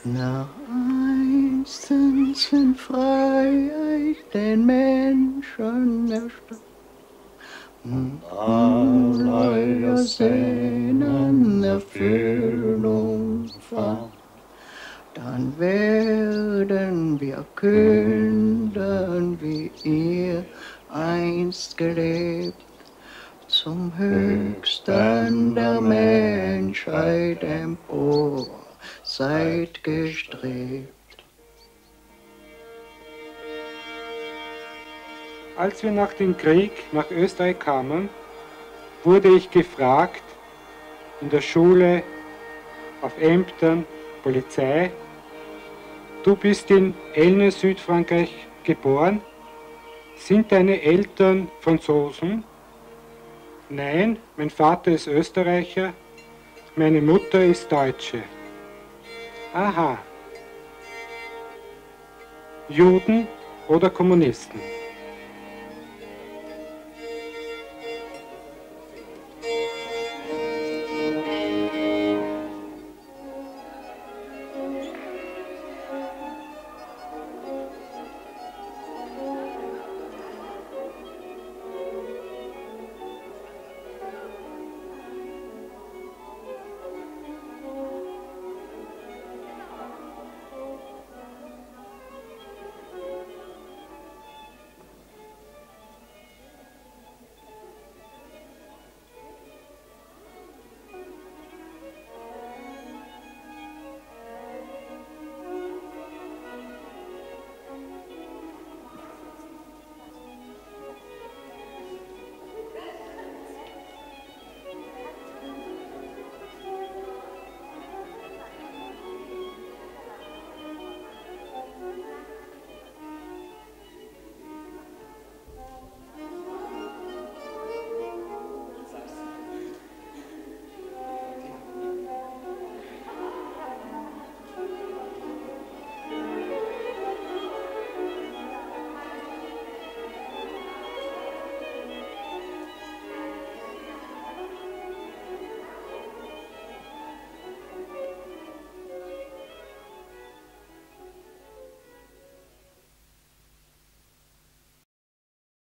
Nach einstens, wenn Freiheit den Menschen erstreckt und aller Sehnen Erfüllung fand, dann werden wir künden, wie ihr einst gelebt, zum Höchsten der Menschheit empor seid gestrebt. Als wir nach dem Krieg nach Österreich kamen, wurde ich gefragt, in der Schule, auf Ämtern, Polizei, du bist in Elne, Südfrankreich geboren, sind deine Eltern Franzosen? Nein, mein Vater ist Österreicher, meine Mutter ist Deutsche. Aha. Juden oder Kommunisten?